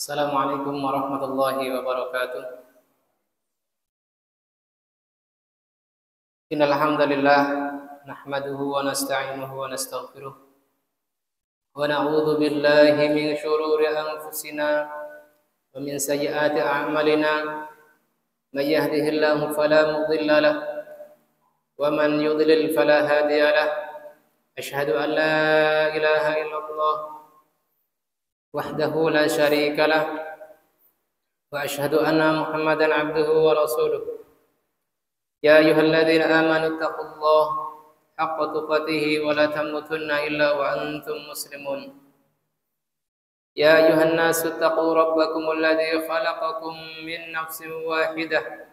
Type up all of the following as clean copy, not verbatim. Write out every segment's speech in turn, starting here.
Assalamualaikum warahmatullahi wabarakatuh. Innal hamdalillah nahmaduhu wa nasta'inuhu wa nastaghfiruh wa na'udzu billahi min shururi anfusina wa min sayyiati a'malina. May yahdihillahu fala mudilla lahu wa man yudlil fala hadiya lahu. Asyhadu an la ilaha illallah wahdahu la syarika lah wa asyhadu anna Muhammadan abduhu wa rasuluh. Ya ayyuhalladzina amanu taqullaha haqqa tuqatih wa la tamutunna illa wa antum muslimun. Ya ayyuhan nasu taqu rabbakumul ladzi khalaqakum min nafsin wahidah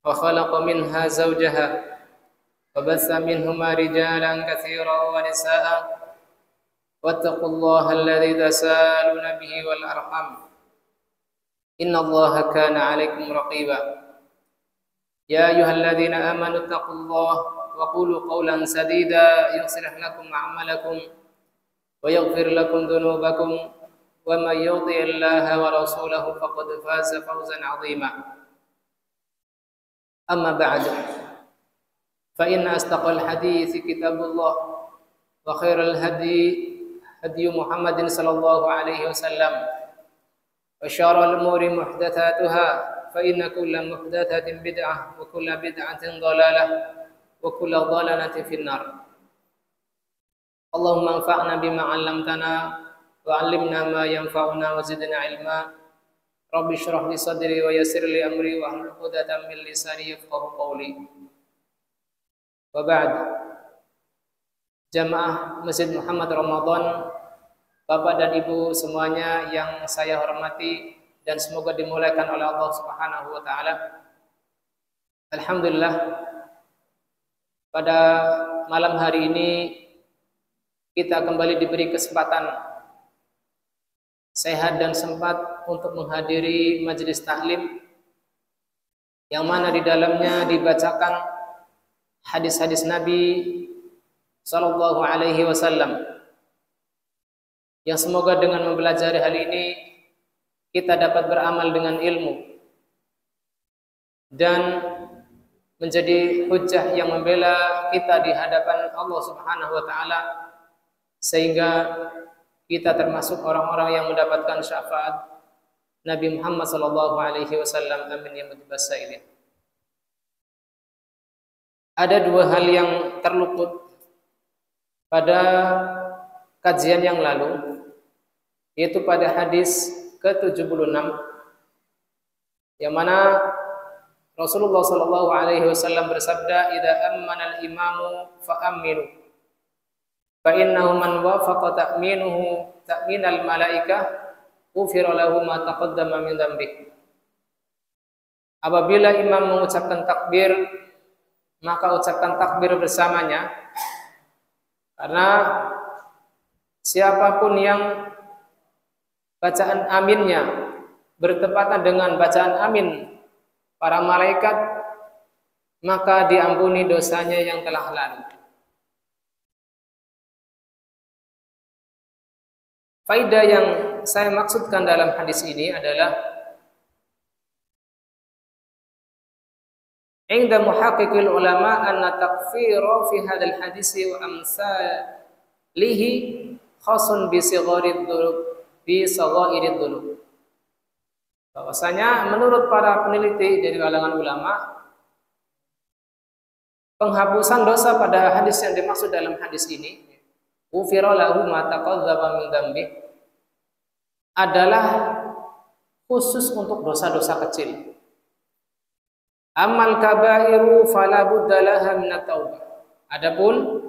wa khalaqa minha zawjaha wa bassa minhuma rijalan katsiran wa nisaa'a واتقوا الله الذي تساءلون به والأرحام إن الله كان عليكم رقيبا يا أيها الذين آمنوا اتقوا الله وقولوا قولا سديدا يصلح لكم أعمالكم ويغفر لكم ذنوبكم ومن يطع الله ورسوله فقد فاز فوزا عظيما أما بعد فإن أصدق الحديث كتاب الله وخير الهدي هدي محمد صلى الله عليه وسلم وشر الأمور محدثاتها فإن كل محدثة بدعة وكل بدعة ضلالة وكل ضلالة في النار. اللهم انفعنا بما علمتنا وعلمنا ما ينفعنا وزدنا علما. رب اشرح لي صدري ويسر لي أمري واحلل عقدة من لساني يفقهوا قولي. وبعد. Jamaah Masjid Muhammad Ramadan, Bapak dan Ibu semuanya yang saya hormati dan semoga dimuliakan oleh Allah Subhanahu wa taala. Alhamdulillah, pada malam hari ini kita kembali diberi kesempatan sehat dan sempat untuk menghadiri majelis taklim yang mana di dalamnya dibacakan hadis-hadis Nabi Sallallahu alaihi wasallam, yang semoga dengan mempelajari hal ini kita dapat beramal dengan ilmu dan menjadi hujjah yang membela kita di hadapan Allah Subhanahu wa taala, sehingga kita termasuk orang-orang yang mendapatkan syafaat Nabi Muhammad sallallahu alaihi wasallam. Amin ya rabbal alamin. Ada dua hal yang terluput pada kajian yang lalu, yaitu pada hadis ke-76 yang mana Rasulullah sallallahu alaihi wasallam bersabda, "Idza ammana al-imamu fa'aminu fa innahu man wafaqa ta'minuhu ta'minal malaikah ghufira lahu ma taqaddama min dzambihi." Apabila imam mengucapkan takbir, maka ucapkan takbir bersamanya, karena siapapun yang bacaan aminnya bertepatan dengan bacaan amin para malaikat, maka diampuni dosanya yang telah lalu. Faedah yang saya maksudkan dalam hadis ini adalah inda muhaqqiqil ulama anna takfira fi hadzal hadisi wa amsalihi khasun bi sigharid dzunub bi sagairid dzunub. Bahwasanya menurut para peneliti dari kalangan ulama, penghapusan dosa pada hadis yang dimaksud dalam hadis ini, ufira lahu ma taqaddama min dzambi, adalah khusus untuk dosa-dosa kecil. Amal kabairu fala budda laha minat taubah. Adapun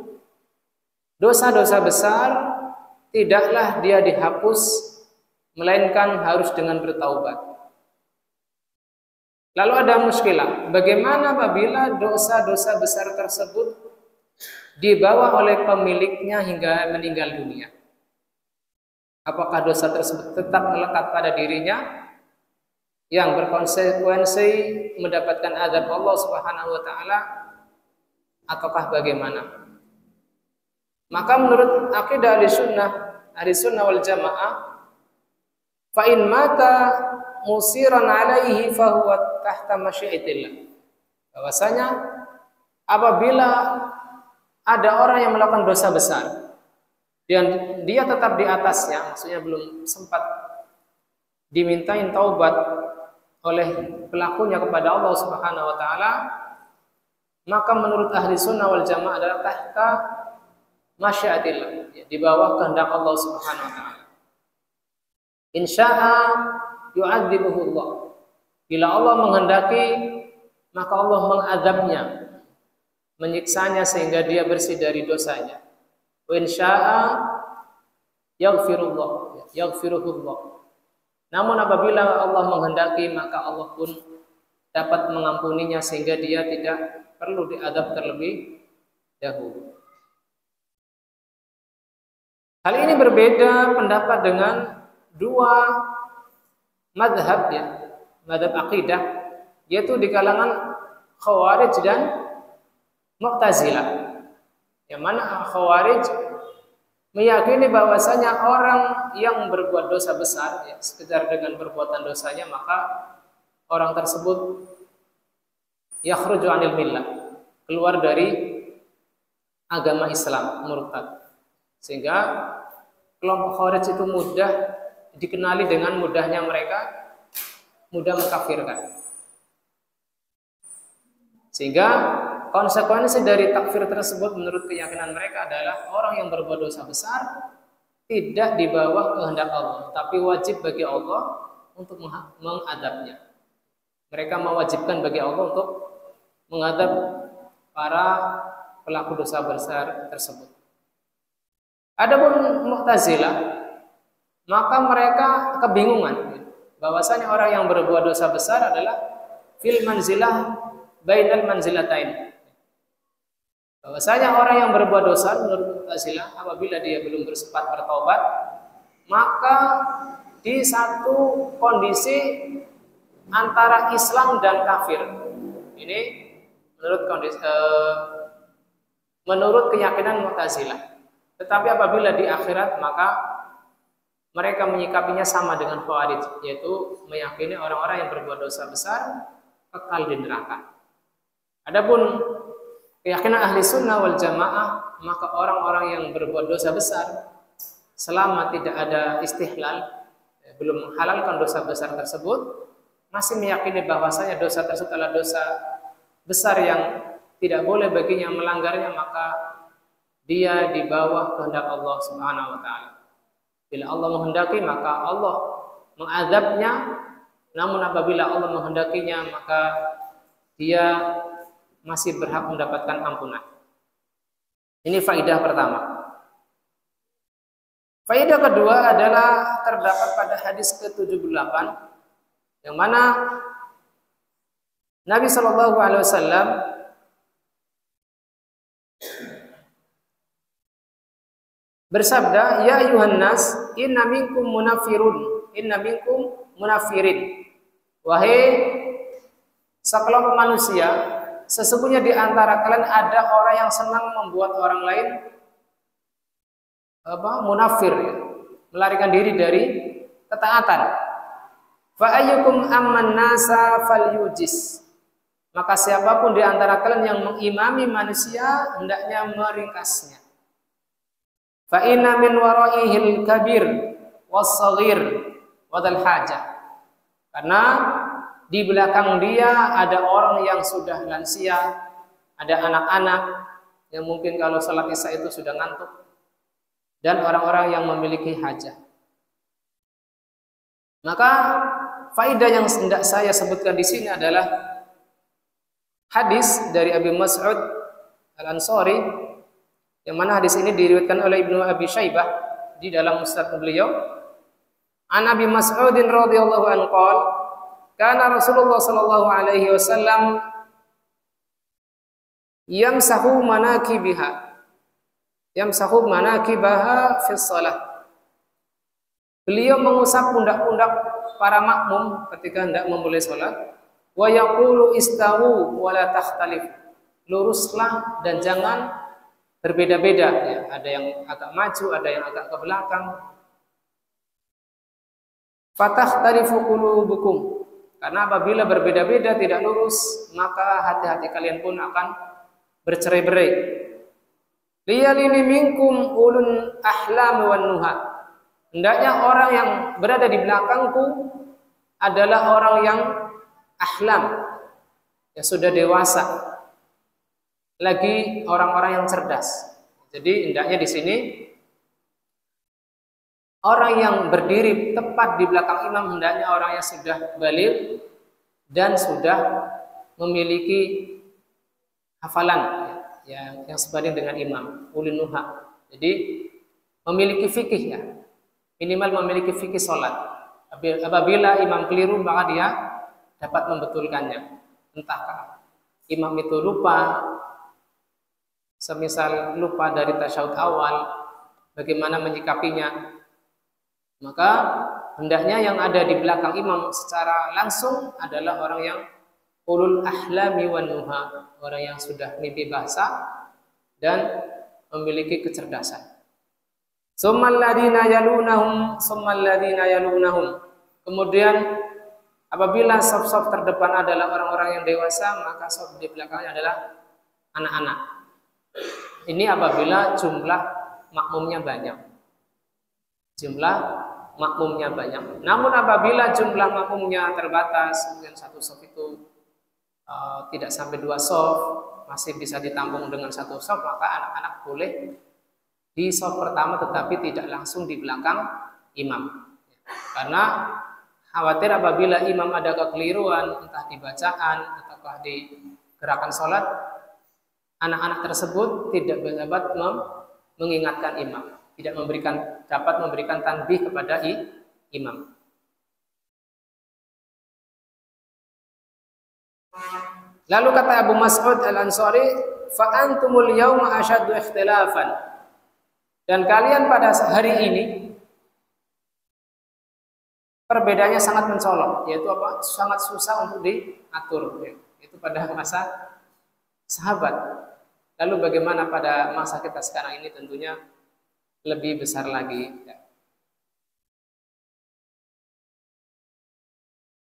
dosa-dosa besar tidaklah dia dihapus, melainkan harus dengan bertaubat. Lalu ada muskilah, bagaimana apabila dosa-dosa besar tersebut dibawa oleh pemiliknya hingga meninggal dunia? Apakah dosa tersebut tetap melekat pada dirinya yang berkonsekuensi mendapatkan azab Allah Subhanahu wa taala, ataukah bagaimana? Maka menurut akidah Ahlussunnah wal Jamaah, fa in mata musiran alaihi fa huwa tahta masyiatillah. Bahwasanya apabila ada orang yang melakukan dosa besar dan dia tetap di atasnya, maksudnya belum sempat dimintain taubat oleh pelakunya kepada Allah Subhanahu wa taala, maka menurut ahli sunnah wal jamaah adalah tahta masyiatillah, di bawah kehendak Allah Subhanahu wa taala. Insya'a yu'adzibuhu Allah. Bila Allah menghendaki, maka Allah mengadabnya, menyiksanya sehingga dia bersih dari dosanya. Wa insya'a yaghfiruhullah. Namun apabila Allah menghendaki, maka Allah pun dapat mengampuninya sehingga dia tidak perlu diadab terlebih dahulu. Hal ini berbeda pendapat dengan dua madhab, madhab akidah, yaitu di kalangan Khawarij dan Mu'tazilah. Yang mana Khawarij meyakini bahwasanya orang yang berbuat dosa besar, sekedar dengan perbuatan dosanya, maka orang tersebut yakhruju 'anil millah, keluar dari agama Islam, murtad. Sehingga kelompok Khawarij itu mudah dikenali dengan mudahnya mereka mudah mengkafirkan. Sehingga konsekuensi dari takfir tersebut menurut keyakinan mereka adalah orang yang berbuat dosa besar tidak di bawah kehendak Allah, tapi wajib bagi Allah untuk mengadabnya. Mereka mewajibkan bagi Allah untuk mengadab para pelaku dosa besar tersebut. Adapun Mu'tazilah, maka mereka kebingungan bahwasanya orang yang berbuat dosa besar adalah fil manzilah bainal manzilatain. Bahwasanya orang yang berbuat dosa menurut Mu'tazilah apabila dia belum bersempat bertobat, maka di satu kondisi antara Islam dan kafir. Ini menurut keyakinan Mu'tazilah. Tetapi apabila di akhirat, maka mereka menyikapinya sama dengan Khawarij, yaitu meyakini orang-orang yang berbuat dosa besar kekal di neraka. Adapun keyakinan ahli sunnah wal jamaah, maka orang-orang yang berbuat dosa besar selama tidak ada istihlal, belum menghalalkan dosa besar tersebut, masih meyakini bahwasanya dosa tersebut adalah dosa besar yang tidak boleh baginya melanggarnya, maka dia di bawah kehendak Allah Subhanahu wa taala. Bila Allah menghendaki, maka Allah mengadabnya. Namun apabila Allah menghendakinya, maka dia masih berhak mendapatkan ampunan. Ini faidah pertama. Faidah kedua adalah terdapat pada hadis ke-78 yang mana Nabi sallallahu alaihi wasallam bersabda, ya ayuhan nas, inna minkum munafirin. Wahai sekelompok manusia, sesungguhnya di antara kalian ada orang yang senang membuat orang lain munafir, melarikan diri dari ketaatan. Fa ayyukum amman nasa falyujis. Maka siapapun di antara kalian yang mengimami manusia hendaknya meringkasnya. Fa inna min waraihil kabir was-shaghir wa dzal hajah. Karena di belakang dia ada orang yang sudah lansia, ada anak-anak yang mungkin kalau salat Isya itu sudah ngantuk, dan orang-orang yang memiliki hajat. Maka faedah yang hendak saya sebutkan di sini adalah hadis dari Abi Mas'ud Al-Ansari, yang mana hadis ini diriwayatkan oleh Ibnu Abi Syaibah di dalam musnad beliau. An Abi Mas'udin radhiyallahu anhu qala, kana Rasulullah sallallahu alaihi wasallam yamsahu manakibaha fi shalah. Beliau mengusap pundak-pundak para makmum ketika hendak memulai salat. Wa yaqulu istawu wa la takhtalif. Luruslah dan jangan berbeda-beda, ya. Ada yang agak maju, ada yang agak ke belakang. Fatakhtalifu qulubukum. Karena apabila berbeda-beda tidak lurus, maka hati-hati kalian pun akan bercerai-berai. Liyalini minkum ulun ahlam wan nuha. Hendaknya orang yang berada di belakangku adalah orang yang ahlam, yang sudah dewasa, lagi orang-orang yang cerdas. Jadi hendaknya di sini orang yang berdiri tepat di belakang imam hendaknya orang yang sudah baligh dan sudah memiliki hafalan yang sebanding dengan imam, ulun nuha. Jadi memiliki fikih ya, minimal memiliki fikih sholat. Apabila imam keliru maka dia dapat membetulkannya. Entah imam itu lupa, semisal lupa dari tasyahud awal, bagaimana menyikapinya, maka hendaknya yang ada di belakang imam secara langsung adalah orang yang ulul ahlami wan nuha, orang yang sudah mimpi basah dan memiliki kecerdasan. Summal ladina yalunahum, summal ladina yalunahum. Kemudian apabila saf-saf terdepan adalah orang-orang yang dewasa, maka saf di belakangnya adalah anak-anak. Ini apabila jumlah makmumnya banyak. Jumlah makmumnya banyak. Namun apabila jumlah makmumnya terbatas, mungkin satu saf itu tidak sampai 2 saf, masih bisa ditampung dengan 1 saf, maka anak-anak boleh di saf pertama tetapi tidak langsung di belakang imam. Karena khawatir apabila imam ada kekeliruan, entah di bacaan ataukah di gerakan sholat, anak-anak tersebut tidak dapat mengingatkan imam, tidak dapat memberikan tanbih kepada imam. Lalu kata Abu Mas'ud Al-Ansari, fa antumul yauma asyaddu ikhtilafan. Dan kalian pada hari ini perbedaannya sangat mencolok, yaitu apa? Sangat susah untuk diatur. Itu pada masa sahabat. Lalu bagaimana pada masa kita sekarang ini, tentunya lebih besar lagi.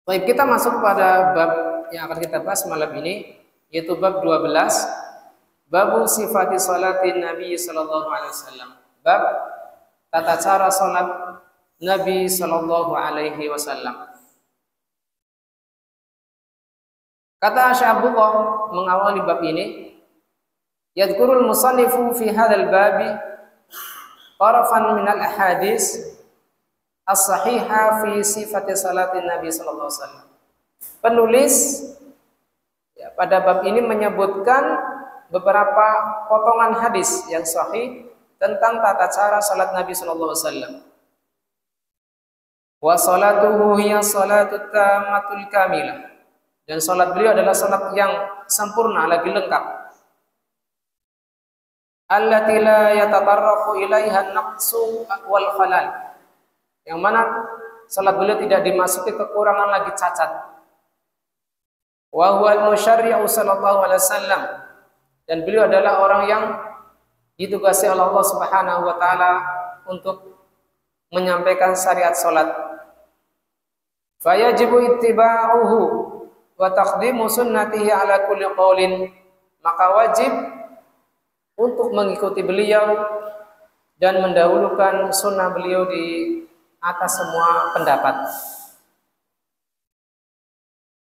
Baik, kita masuk pada bab yang akan kita bahas malam ini, yaitu bab 12, babu sifati salatin Nabi sallallahu alaihi wasallam. Bab tata cara salat Nabi sallallahu alaihi wasallam. Kata Syekh Abdullah mengawali bab ini, yadhkurul musannifu fi hadzal babi tarafan min al ahadits as-sahihah fi sifati salatin Nabi sallallahu alaihi wasallam. Penulis pada bab ini menyebutkan beberapa potongan hadis yang sahih tentang tata cara salat Nabi sallallahu alaihi wasallam. Wa salatuhu hiya salatut tammatul kamilah. Dan salat beliau adalah salat yang sempurna lagi lengkap. Allati la yatatarraqu ilaiha an-naqsu wal khalal. Yang mana salat beliau tidak dimasuki kekurangan lagi cacat. Wa huwa al-musyarri'u sallallahu alaihi wasallam. Dan beliau adalah orang yang ditugasi oleh Allah Subhanahu wa taala untuk menyampaikan syariat salat. Fayajibu ittiba'uhu wa taqdimu sunnatihi ala kulli qaulin. Maka wajib untuk mengikuti beliau dan mendahulukan sunnah beliau di atas semua pendapat.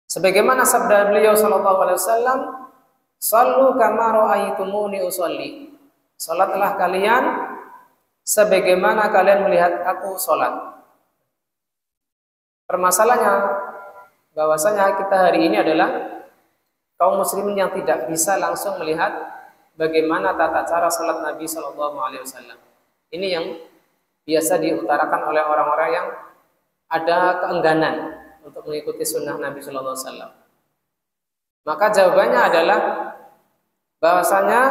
Sebagaimana sabda beliau sallallahu alaihi wasallam, "Shallu kama ra'aitumuni usolli." Salatlah kalian sebagaimana kalian melihat aku salat. Permasalahannya bahwasanya kita hari ini adalah kaum muslimin yang tidak bisa langsung melihat bagaimana tata cara salat Nabi sallallahu alaihi wasallam. Ini yang biasa diutarakan oleh orang-orang yang ada keengganan untuk mengikuti sunnah Nabi sallallahu alaihi wasallam. Maka jawabannya adalah bahwasanya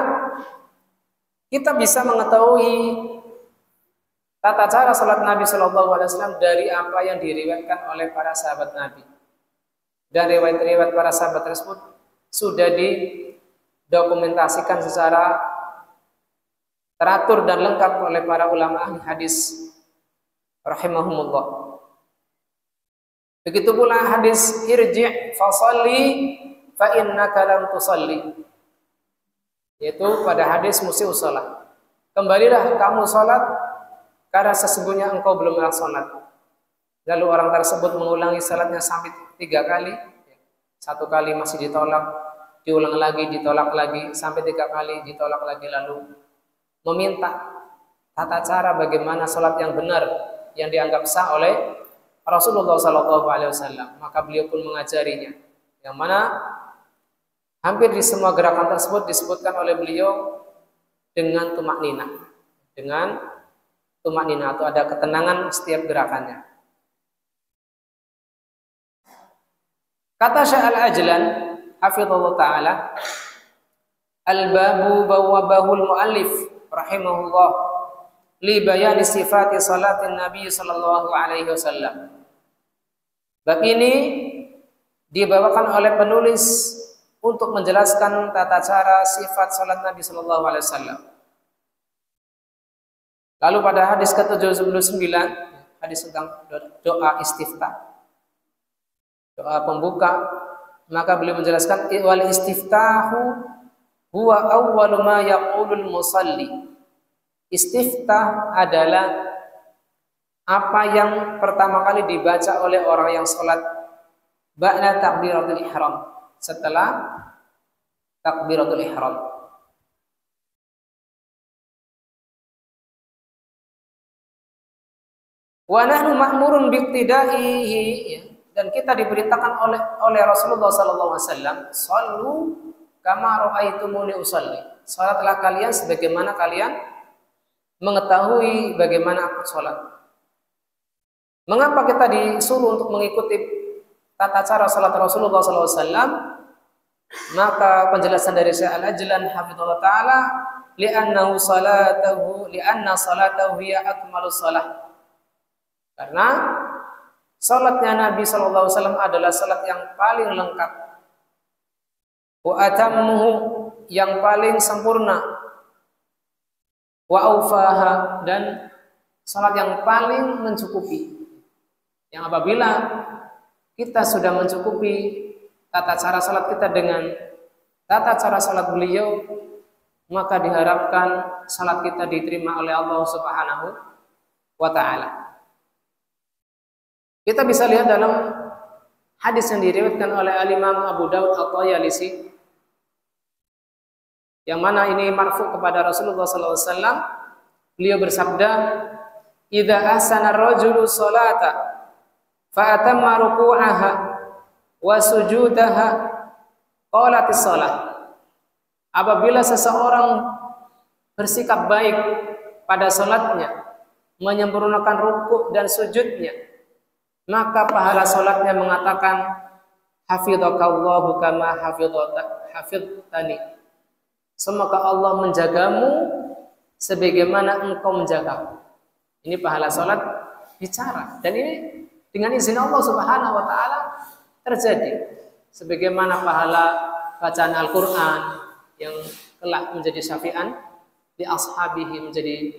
kita bisa mengetahui tata cara salat Nabi sallallahu alaihi wasallam dari apa yang diriwayatkan oleh para sahabat Nabi. Dan riwayat-riwayat para sahabat tersebut sudah didokumentasikan secara teratur dan lengkap oleh para ulama ahli hadis rahimahumullah. Begitu pula hadis irji' fasalli fa innaka lam tusalli, yaitu pada hadis musii'us shalah. Kembalilah kamu salat karena sesungguhnya engkau belum salat. Lalu orang tersebut mengulangi salatnya sampai 3 kali. 1 kali masih ditolak, diulang lagi, ditolak lagi, sampai 3 kali ditolak lagi, lalu meminta tata cara bagaimana salat yang benar yang dianggap sah oleh Rasulullah SAW. Maka beliau pun mengajarinya, yang mana hampir di semua gerakan tersebut disebutkan oleh beliau dengan tumak nina atau ada ketenangan setiap gerakannya. Kata Syekh Al-Ajlan hafizallahu taala, al-babu bawwabahul muallif rahimahullah li bayani sifati salatin Nabi sallallahu alaihi wasallam. Bab ini dibawakan oleh penulis untuk menjelaskan tata cara sifat salat Nabi sallallahu alaihi wasallam. Lalu pada hadis ke-79, hadis tentang doa istiftah, doa pembuka, maka beliau menjelaskan wal istiftahu huwa awwalu ma yaqulul musalli. Istiftah adalah apa yang pertama kali dibaca oleh orang yang salat ba'da takbiratul ihram, setelah takbiratul ihram. Wa nahnu ma'murun biqtidaihi, dan kita diberitakan oleh Rasulullah sallallahu alaihi wasallam, shallu kama ra'aitumuni usalli. Salatlah kalian sebagaimana kalian mengetahui bagaimana aku salat. Mengapa kita disuruh untuk mengikuti tata cara salat Rasulullah sallallahu alaihi wasallam? Maka penjelasan dari Syekh Al-Ajlan hafizallahu taala, li'anna salatahu hiya akmalus shalah. Karena salatnya Nabi sallallahu alaihi wasallam adalah salat yang paling lengkap, wa atammuhu, yang paling sempurna, wa aufaha, dan salat yang paling mencukupi. Yang apabila kita sudah mencukupi tata cara salat kita dengan tata cara salat beliau, maka diharapkan salat kita diterima oleh Allah Subhanahu wa taala. Kita bisa lihat dalam hadis yang diriwayatkan oleh Al-Imam Abu Daud At-Tayalisi, yang mana ini marfu kepada Rasulullah sallallahu alaihi wasallam. Beliau bersabda, "Idza ahsana ar-rajulu sholata fa atamma ruku'aha wa sujudaha qalatis shalah." Apabila seseorang bersikap baik pada salatnya, menyempurnakan rukuk dan sujudnya, maka pahala salatnya mengatakan, hafidhakallahu kama hafidhtani. Semoga Allah menjagamu sebagaimana engkau menjagaku. Ini pahala salat bicara, dan ini dengan izin Allah Subhanahu wa taala terjadi. Sebagaimana pahala bacaan Al-Qur'an yang kelak menjadi syafi'an di ashabihi, menjadi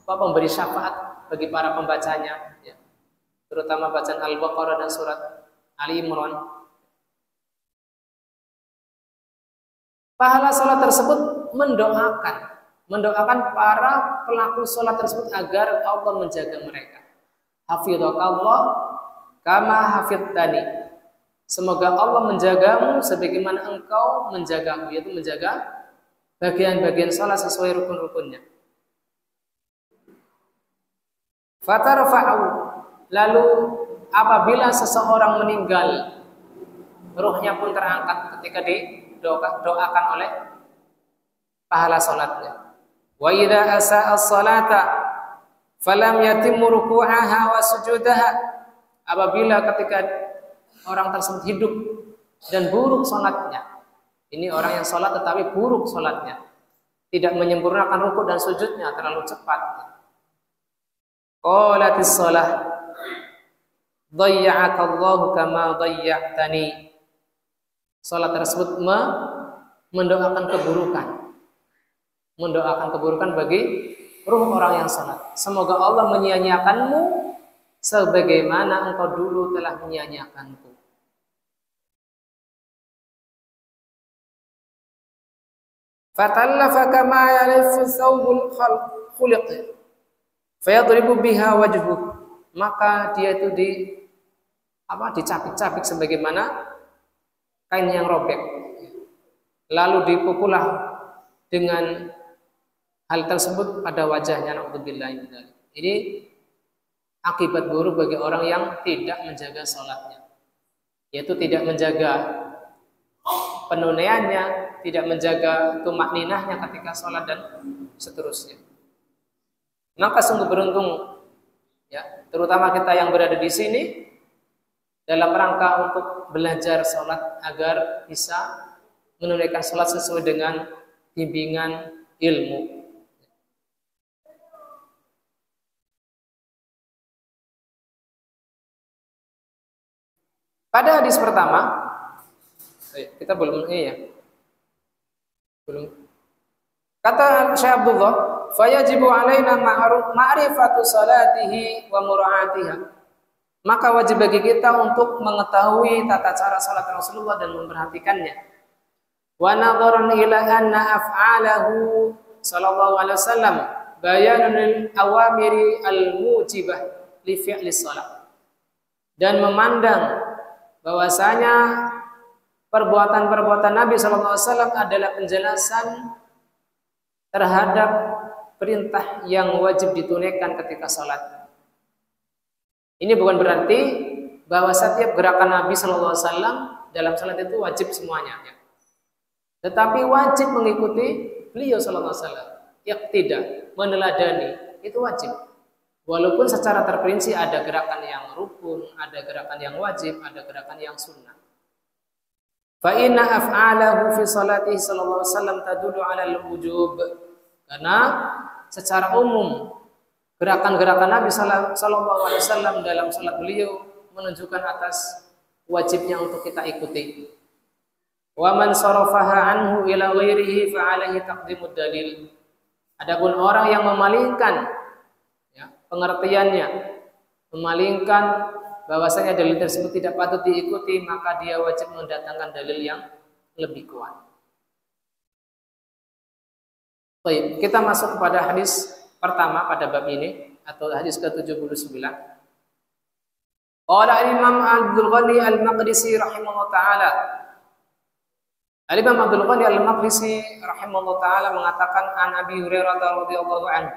pemberi syafaat bagi para pembacanya, ya. Terutama bacaan Al-Baqarah dan surat Ali Imran. Pahala salat tersebut mendoakan para pelaku salat tersebut agar Allah menjaga mereka. Hafidhakallah kama hafidhtani. Semoga Allah menjagamu sebagaimana engkau menjagaku, yaitu menjaga bagian-bagian salat sesuai rukun-rukunnya. Fatarfa'u, lalu apabila seseorang meninggal, ruhnya pun terangkat ketika didoakan oleh pahala salatnya. Wa idza asaa as-salata falam yatimmu ruku'aha wa sujudaha. Apabila ketika orang tersebut hidup dan buruk salatnya, ini orang yang salat tetapi buruk salatnya, tidak menyempurnakan rukuk dan sujudnya, terlalu cepat. Qalatis shalah dhayya'akallahu kama dhayya'tani. Salat tersebut mendoakan keburukan bagi ruh orang yang salat. Semoga Allah menyia-nyiakanmu sebagaimana engkau dulu telah menyia-nyiakanku. Fatallafa kama yalifu thawbul khuliq fayadribu biha wajhuh. Maka dia itu dicapik-capik sebagaimana kain yang robek. Lalu dipukullah dengan hal tersebut pada wajahnya. Na'udzubillah min dzalik. Ini akibat buruk bagi orang yang tidak menjaga sholatnya, yaitu tidak menjaga penunaiannya, tidak menjaga tumakninahnya ketika sholat dan seterusnya. Maka sungguh beruntung, ya, terutama kita yang berada di sini dalam rangka untuk belajar sholat agar bisa menunaikan sholat sesuai dengan bimbingan ilmu. Pada hadis pertama, kita belum kata Syekh Abdullah, fayajibu alaina ma'rifatu salatihi wa mura'atiha. Maka wajib bagi kita untuk mengetahui tata cara salat Rasulullah dan memperhatikannya. Wa nadharan ila anna af'alahu sallallahu alaihi wasallam bayanun lil awamiri al-mujibah li fi'li salat. Dan memandang bahwasanya perbuatan-perbuatan Nabi sallallahu alaihi wasallam adalah penjelasan terhadap perintah yang wajib ditunaikan ketika salat. Ini bukan berarti bahwa setiap gerakan Nabi sallallahu alaihi wasallam dalam salat itu wajib semuanya, ya. Tetapi wajib mengikuti beliau sallallahu alaihi wasallam. Yang tidak meneladani itu wajib. Walaupun secara terperinci ada gerakan yang rukun, ada gerakan yang wajib, ada gerakan yang sunnah. Fa inna af'alahu fi salatihi sallallahu alaihi wasallam tadullu 'ala al-wujub. Karena secara umum gerakan-gerakan Nabi sallallahu alaihi wasallam dalam salat beliau menunjukkan atas wajibnya untuk kita ikuti. Wa man sarafaha anhu ila ghairihi fa 'alaihi taqdimud dalil. Adapun orang yang memalingkan, ya, pengertiannya, memalingkan bahwasanya dalil tersebut tidak patut diikuti, maka dia wajib mendatangkan dalil yang lebih kuat. Baik, kita masuk kepada hadis pertama pada bab ini atau hadis ke-79. Qala Imam Abdul Ghani Al-Maqdisi rahimahullah taala. Al-Imam Abdul Ghani Al-Maqdisi rahimahullah taala mengatakan an Abi Hurairah radhiyallahu anhu,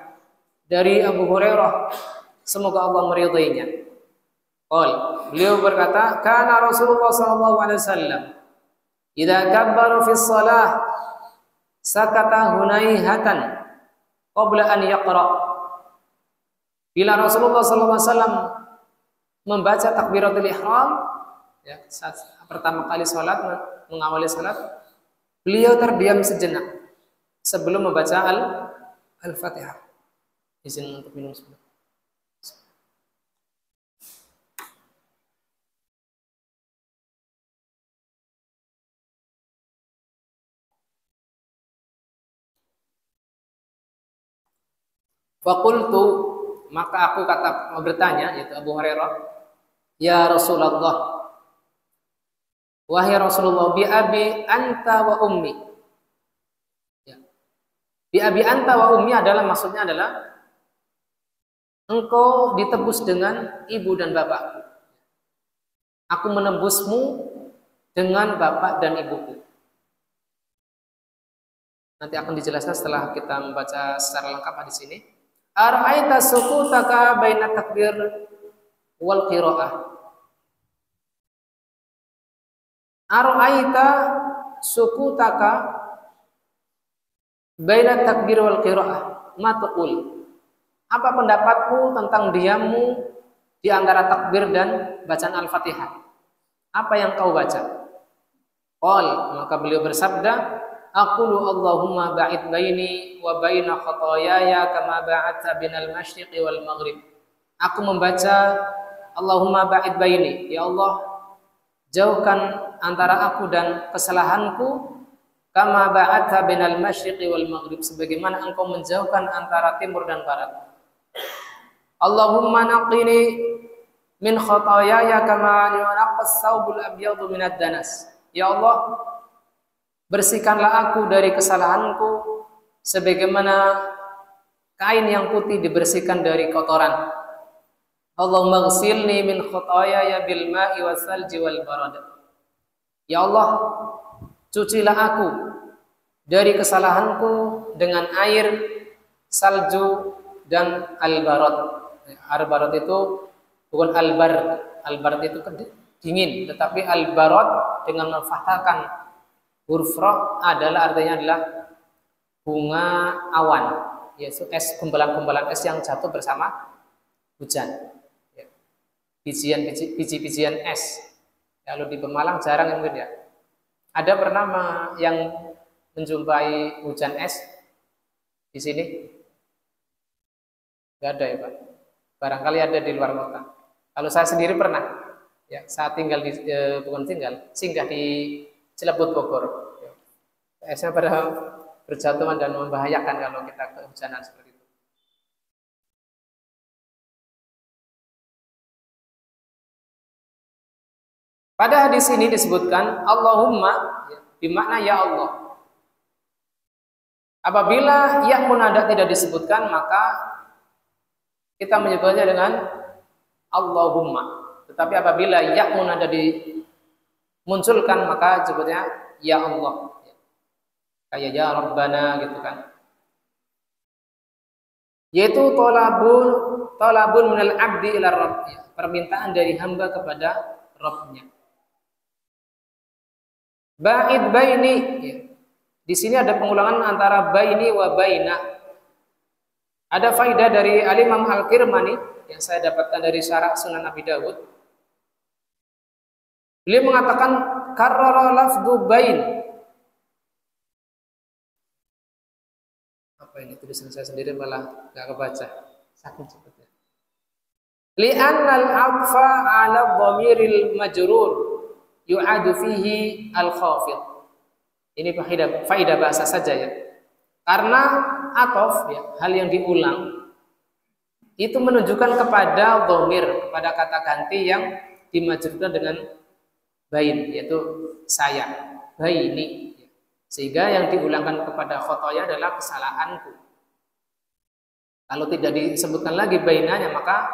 dari Abu Hurairah semoga Allah meridainya. Beliau berkata, kana Rasulullah sallallahu alaihi wasallam idza kabbara fi shalah sakata hunaihatan qabla an yaqra. Bila Rasulullah sallallahu alaihi wasallam membaca takbiratul ihram, ya, saat pertama kali salat, mengawali salat, beliau terdiam sejenak sebelum membaca Al-Fatihah. Izin untuk minum sebentar. Faqultu, maka aku bertanya, yaitu Abu Hurairah, ya Rasulullah, wahai Rasulullah, bi abi anta wa ummi. Ya. Bi abi anta wa ummi adalah maksudnya adalah engkau ditebus dengan ibu dan bapakku. Aku menebusmu dengan bapak dan ibuku. Nanti akan dijelaskan setelah kita membaca secara lengkap hadis ini. Ara'aita sukutaka baina takbir wal qiraah. Ara'aita sukutaka baina takbir wal qiraah. Ma taqul? Apa pendapatmu tentang diammu di antara takbir dan bacaan Al-Fatihah? Apa yang kau baca? Maka beliau bersabda, aqulu Allahumma ba'id baini wa baina khataayaya kama ba'adta bainal masyriqi wal maghrib. Aku membaca Allahumma ba'id baini, ya Allah, jauhkan antara aku dan kesalahanku kama ba'adta bainal masyriqi wal maghrib, sebagaimana engkau menjauhkan antara timur dan barat. Allahumma naqini min khotoyaya kama yunaqqas thawbul abyadu minad danas. Ya Allah, bersihkanlah aku dari kesalahanku sebagaimana kain yang putih dibersihkan dari kotoran. Allahumma ghsilni min khotoyaya bil ma'i was salji wal barad. Ya Allah, cucilah aku dari kesalahanku dengan air, salju, dan al-barad. Al-barad itu bukan al-bard. Al-bard itu dingin, tetapi al-barad dengan memfathahkan huruf ra adalah artinya adalah bunga awan, yaitu es, gumpalan-gumpalan es yang jatuh bersama hujan. Biji-bijian es. Kalau di Pemalang jarang mungkin ya. Ada pernah yang menjumpai hujan es di sini? Enggak ada ya Pak. Barangkali ada di luar kota. Kalau saya sendiri pernah, ya, saat tinggal di bukan tinggal, singgah di Cilebut Bogor. Esnya pada berjatuhan dan membahayakan kalau kita kehujanan seperti itu. Pada hadis ini disebutkan Allahumma, bermakna ya Allah. Apabila ya munada tidak disebutkan, maka kita menyebutnya dengan Allahumma. Tetapi apabila ya munada dimunculkan, maka sebutnya ya Allah. Kayak ya Rabbana gitu kan. Yaitu talabun minal abdi ila rabb, permintaan dari hamba kepada Rabbnya. Ba'id baini, di sini ada pengulangan antara baini wa baina. Ada faidah dari Al-Imam Al-Kirmani yang saya dapatkan dari syarah Sunan Abi Dawud. Beliau mengatakan karrara lafdhu bain. Apa ini tulisan saya sendiri malah enggak kebaca. Saking cepatnya. Li'anna al-'athfa 'ala dhamiril majrur yu'adu fihi al-khafid. Ini faidah bahasa saja ya. Karena atof ya, hal yang diulang itu menunjukkan kepada dhamir, kepada kata ganti yang dimajrurkan dengan bain, yaitu saya, baini. Sehingga yang diulangkan kepada khotoya adalah kesalahanku. Kalau tidak disebutkan lagi bainanya, maka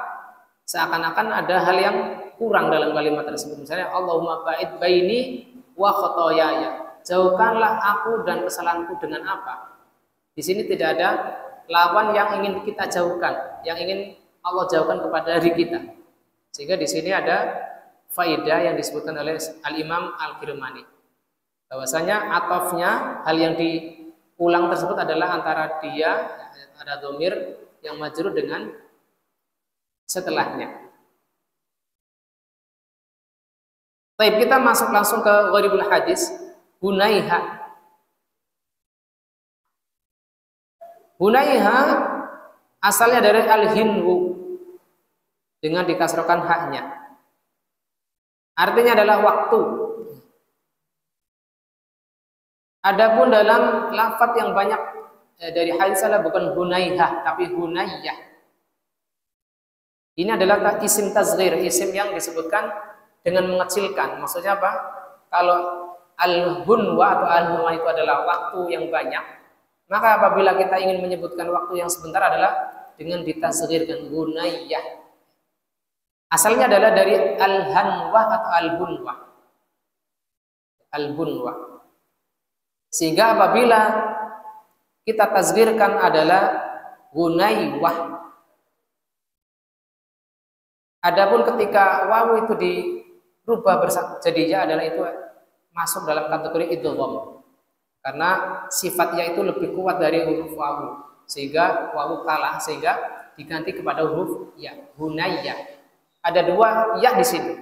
seakan-akan ada hal yang kurang dalam kalimat tersebut. Misalnya Allahumma ba'id baini wa khotoyaya. Jauhkanlah aku dan kesalahanku dengan apa? Di sini tidak ada lawan yang ingin kita jauhkan, yang ingin Allah jauhkan kepada diri kita. Sehingga di sini ada faidah yang disebutkan oleh Al-Imam Al-Kirmani. Bahwasanya atofnya, hal yang diulang tersebut adalah antara dia, ada dhamir yang majrur dengan setelahnya. Baik, kita masuk langsung ke gharibul hadis. Hunayha. Hunayha asalnya dari al-hinwu dengan dikasrokan haknya. Artinya adalah waktu. Adapun dalam lafaz yang banyak dari hadis adalah bukan hunayha tapi hunayyah. Ini adalah isim tasghir, isim yang disebutkan dengan mengecilkan. Maksudnya apa? Kalau al-hunwa atau al-hunwa itu adalah waktu yang banyak, maka apabila kita ingin menyebutkan waktu yang sebentar adalah dengan ditasghirkan hunayyah. Asalnya adalah dari al-hanwa atau al-bunwa. Al-bunwa. Sehingga apabila kita tasghirkan adalah hunaywah. Adapun ketika wawu itu dirubah jadi ya adalah itu masuk dalam kategori idgham. Karena sifatnya itu lebih kuat dari huruf wawu, sehingga wawu kalah, sehingga diganti kepada huruf ya, hunayyah. Ada dua ya di sini.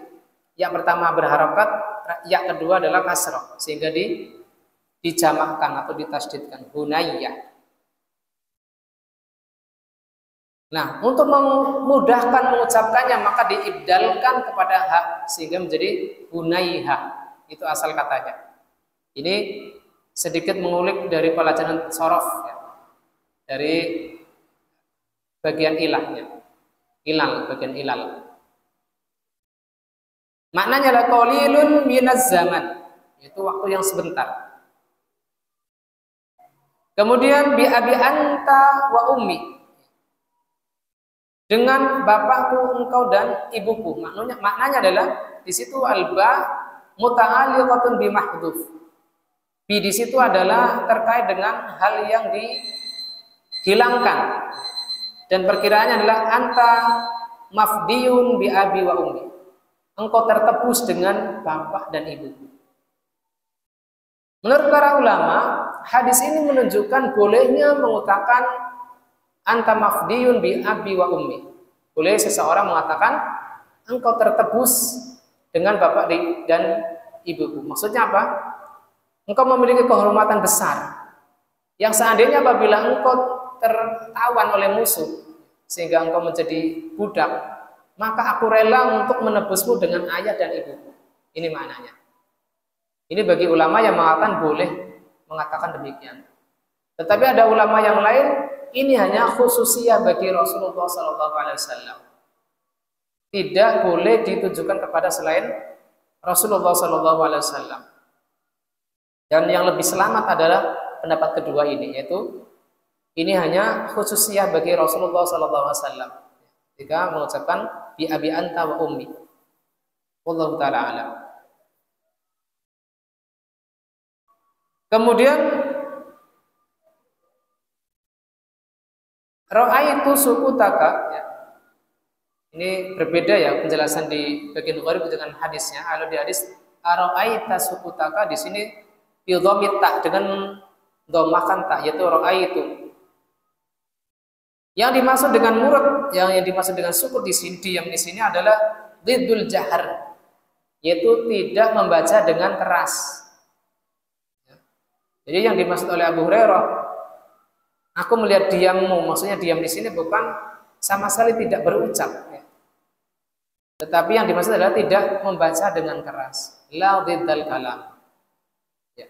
Yang pertama berharakat, ya kedua adalah kasrah, sehingga dijamakkan atau ditasdidkan hunayyah. Nah, untuk memudahkan mengucapkannya maka diibdalkan kepada hak sehingga menjadi hunayha. Itu asal katanya. Ini sedikit mengulik dari pelajaran sorof ya. Dari bagian ilahnya. Ilal, bagian ilal. Maknanya adalah qalilun minaz zaman, itu waktu yang sebentar. Kemudian bi abi anta wa ummi, dengan bapakku, engkau dan ibuku. Maknanya adalah di situ alba muta'alliqatun bi mahdhuf. Bi di situ adalah terkait dengan hal yang dihilangkan. Dan perkiraannya adalah anta mafdiyun bi abi wa ummi. Engkau tertebus dengan bapak dan ibuku. Menurut para ulama, hadis ini menunjukkan bolehnya mengutakan anta mafdiyun bi abi wa ummi. Boleh seseorang mengatakan engkau tertebus dengan bapak dan ibuku. Maksudnya apa? Engkau memiliki kehormatan besar yang seandainya apabila engkau tertawan oleh musuh sehingga engkau menjadi budak, maka aku rela untuk menebusmu dengan ayah dan ibuku. Ini maknanya. Ini bagi ulama yang mengatakan boleh mengatakan demikian. Tetapi ada ulama yang lain, ini hanya khususiyah bagi Rasulullah SAW. Tidak boleh ditujukan kepada selain Rasulullah SAW. Dan yang lebih selamat adalah pendapat kedua ini, yaitu ini hanya khususiyah bagi Rasulullah SAW. Jika mengucapkan bi abi anta wa ummi. Wallahu ta'ala alam. Kemudian ra'aitu sukutaka, ya. Ini berbeda ya penjelasan di bagian gharib dengan hadisnya. Kalau di hadis ra'aita sukutaka, di sini bi dhammit ta, dengan dhammakan ta, yaitu ra'aitu. Yang dimaksud dengan murad, yang dimaksud dengan sukut di sini, diam di sini adalah dhiddul jahar, yaitu tidak membaca dengan keras. Jadi yang dimaksud oleh Abu Hurairah, aku melihat diammu, maksudnya diam di sini bukan sama sekali tidak berucap, ya. Tetapi yang dimaksud adalah tidak membaca dengan keras. La dhiddal kalam. Ya.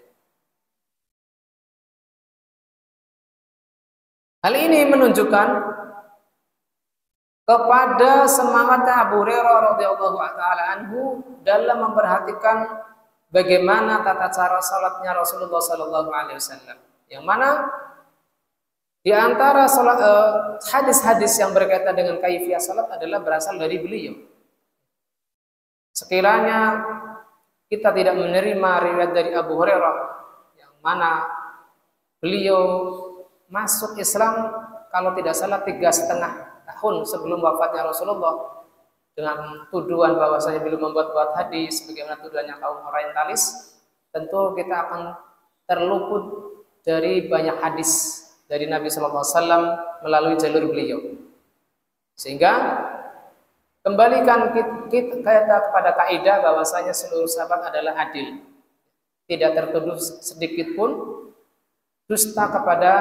Hal ini menunjukkan kepada semangatnya Abu Hurairah radhiyallahu taala anhu dalam memperhatikan bagaimana tata cara salatnya Rasulullah sallallahu alaihi wasallam. Yang mana di antara hadis-hadis yang berkaitan dengan kaifiyah salat adalah berasal dari beliau. Sekiranya kita tidak menerima riwayat dari Abu Hurairah yang mana beliau masuk Islam kalau tidak salah 3,5 tahun sebelum wafatnya Rasulullah, dengan tuduhan bahwasanya beliau membuat-buat hadis sebagaimana tuduhannya kaum orientalis, tentu kita akan terluput dari banyak hadis dari Nabi Sallallahu Alaihi Wasallam melalui jalur beliau. Sehingga kembalikan kita kepada kaidah bahwasanya seluruh sahabat adalah adil, tidak tertuduh sedikit pun dusta kepada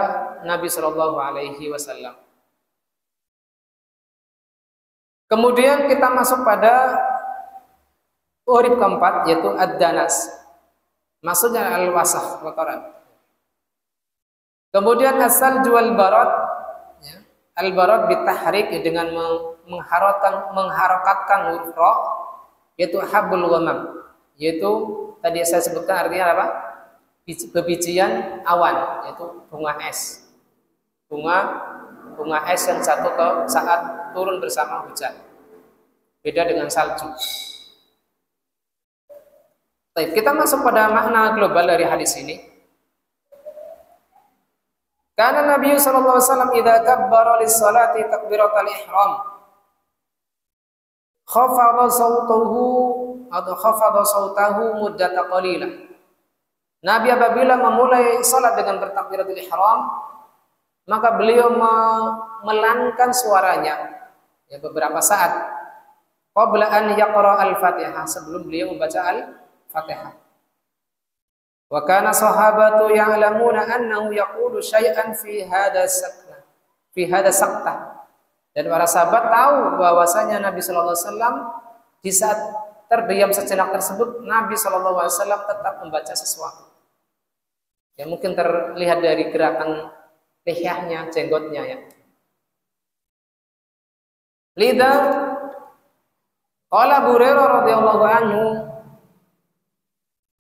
Nabi Sallallahu Alaihi Wasallam. Kemudian kita masuk pada urib keempat, yaitu ad-danas. Maksudnya al-wasakh, kotoran. Kemudian asal jual barad, ya. Al-barad bitahrik, ya, dengan mengharokatkan huruf ra, yaitu habul ghamam, yaitu tadi saya sebutkan artinya apa? Bebijian awan, yaitu bunga es. Bunga es yang jatuh ke saat turun bersama hujan. Beda dengan salju. Baik, kita masuk pada makna global dari hadis ini. Karena Nabi sallallahu alaihi wasallam idza kabbara lis-salati takbiratul ihram khafada sautahu muddata qalilah. Nabi apabila memulai salat dengan bertakbiratul ihram, maka beliau memelankan suaranya, ya, beberapa saat qabla an yaqra al-Fatihah, sebelum beliau membaca al-Fatihah. Wa kana sahabatu ya'lamuna annahu yaqulu syai'an fi hadha saqtah. Dan para sahabat tahu bahwasanya Nabi sallallahu alaihi wasallam di saat terdiam sejenak tersebut Nabi sallallahu alaihi wasallam tetap membaca sesuatu. Ya, mungkin terlihat dari gerakan lihyahnya, jenggotnya, ya. Lidah Qala Abu Hurairah radhiyallahu anhu,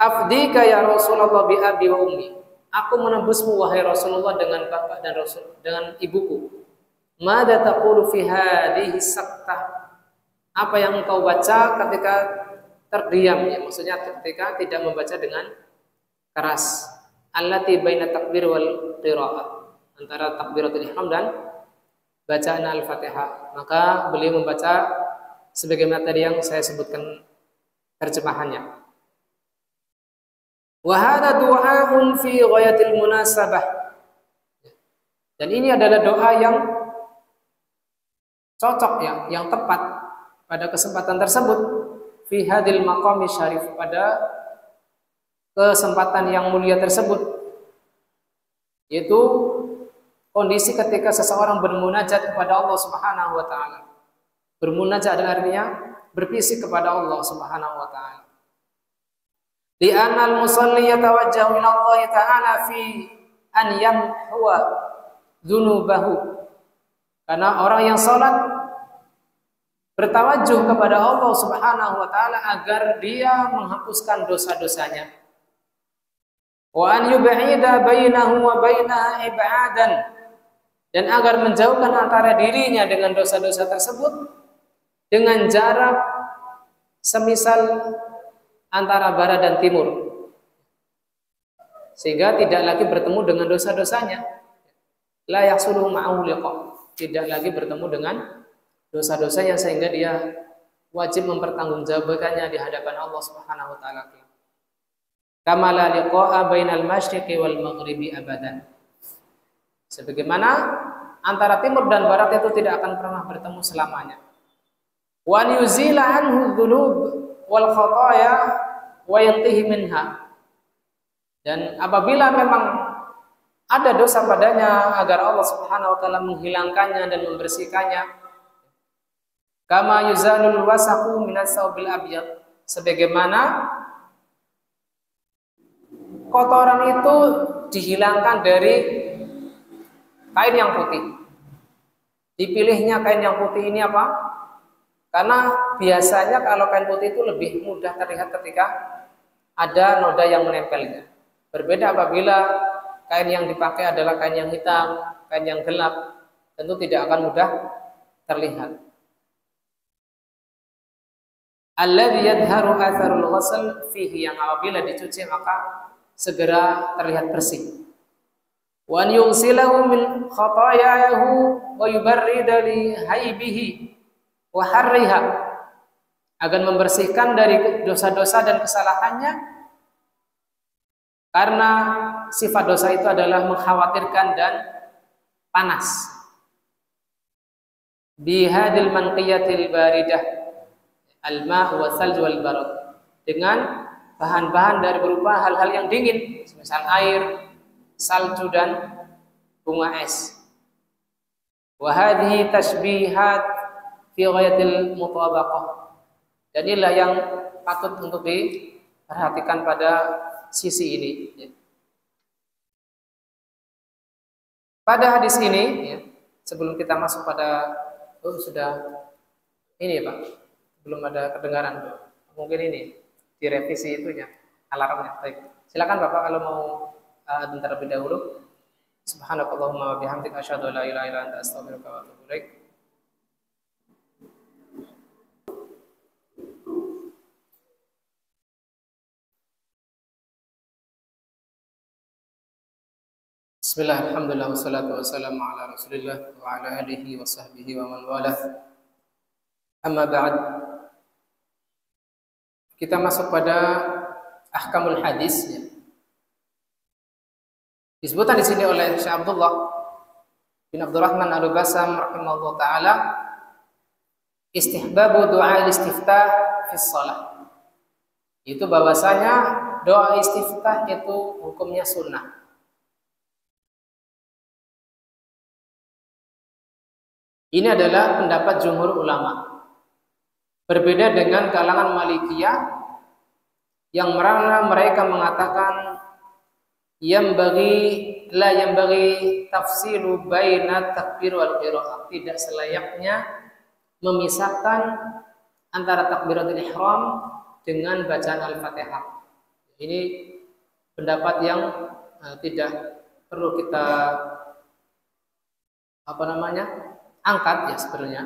afdika ya Rasulullah bi abi wa ummi. Aku menebusmu wahai Rasulullah dengan bapak dan dengan ibuku. Mada taqulu fi hadhihi saktah? Apa yang engkau baca ketika terdiam, ya maksudnya ketika tidak membaca dengan keras. Allati baina takbir wal qiraah, antara takbiratul ihram dan bacaan Al-Fatihah. Maka beliau membaca sebagaimana tadi yang saya sebutkan terjemahannya. Wa hadha du'aun fi ghayatil munasabah. Dan ini adalah doa yang cocok ya, yang tepat pada kesempatan tersebut, fi hadil maqami syarif, pada kesempatan yang mulia tersebut, yaitu kondisi ketika seseorang bermunajat kepada Allah Subhanahu wa taala. Bermunajat artinya berpisik kepada Allah Subhanahu wa taala. Li'anna al-musalli yatawajjahu ila Allah ta'ala fi an yamhuwa dzunubahu. Karena orang yang salat bertawajuh kepada Allah Subhanahu wa taala agar dia menghapuskan dosa-dosanya. Wa an yub'ida bainahu wa bainaha ib'adan, dan agar menjauhkan antara dirinya dengan dosa-dosa tersebut dengan jarak semisal antara barat dan timur, sehingga tidak lagi bertemu dengan dosa-dosanya. La yahsulu ma'ahu liqa, tidak lagi bertemu dengan dosa-dosanya sehingga dia wajib mempertanggungjawabkannya di hadapan Allah Subhanahu wa taala. Kama la liqa'a bainal masyriqi wal maghribi abadan. Sebagaimana antara timur dan barat itu tidak akan pernah bertemu selamanya. Wa yuzila anhu dzunub wal khataya wa yantihi minha. Dan apabila memang ada dosa padanya, agar Allah Subhanahu wa taala menghilangkannya dan membersihkannya. Kama yuzalul wasaqu minas saubil abyad, sebagaimana kotoran itu dihilangkan dari kain yang putih. Dipilihnya kain yang putih ini apa? Karena biasanya kalau kain putih itu lebih mudah terlihat ketika ada noda yang menempelnya. Berbeda apabila kain yang dipakai adalah kain yang hitam, kain yang gelap, tentu tidak akan mudah terlihat. Alladzi yadhharu atharul ghusl fihi, yang apabila dicuci maka segera terlihat bersih. Wa an yughsilahu min khatayahu wa yubarrida li haibihi wa harriha, agar membersihkan dari dosa-dosa dan kesalahannya, karena sifat dosa itu adalah mengkhawatirkan dan panas. Bihadil manqiyatil baridah al-ma' wa salj wal barad, dengan bahan-bahan dari berupa hal-hal yang dingin, semisal air, salju dan bunga es. Wa hadhihi tashbihat fi ghayatil mutabaqah, dan inilah yang patut untuk diperhatikan pada sisi ini. Pada hadis ini, sebelum kita masuk pada sudah ini ya Pak, belum ada kedengaran, mungkin ini direvisi itunya alarmnya. Baik, silakan Bapak kalau mau bentar terlebih dahulu. Subhanakallahumma wa bihamdika asyhadu an la ilaha illa anta astaghfiruka wa atubu ilaik. Bismillah, alhamdulillah, wassalatu wassalamu ala rasulillah wa ala alihi wa sahbihi wa man walah. Amma ba'd. Kita masuk pada ahkamul hadis ya. Disebutkan di sini oleh Syekh Abdullah bin Abdurrahman Al-Basam rahimahullah taala, istihbabu doa istiftah fi shalah. Itu bahwasanya doa istiftah itu hukumnya sunnah. Ini adalah pendapat jumhur ulama. Berbeda dengan kalangan Malikiyah yang mereka mengatakan la yambaghi tafsilu baina takbir wal qiraah. Tidak selayaknya memisahkan antara takbiratul ihram dengan bacaan Al-Fatihah. Ini pendapat yang tidak perlu kita angkat ya sebenarnya.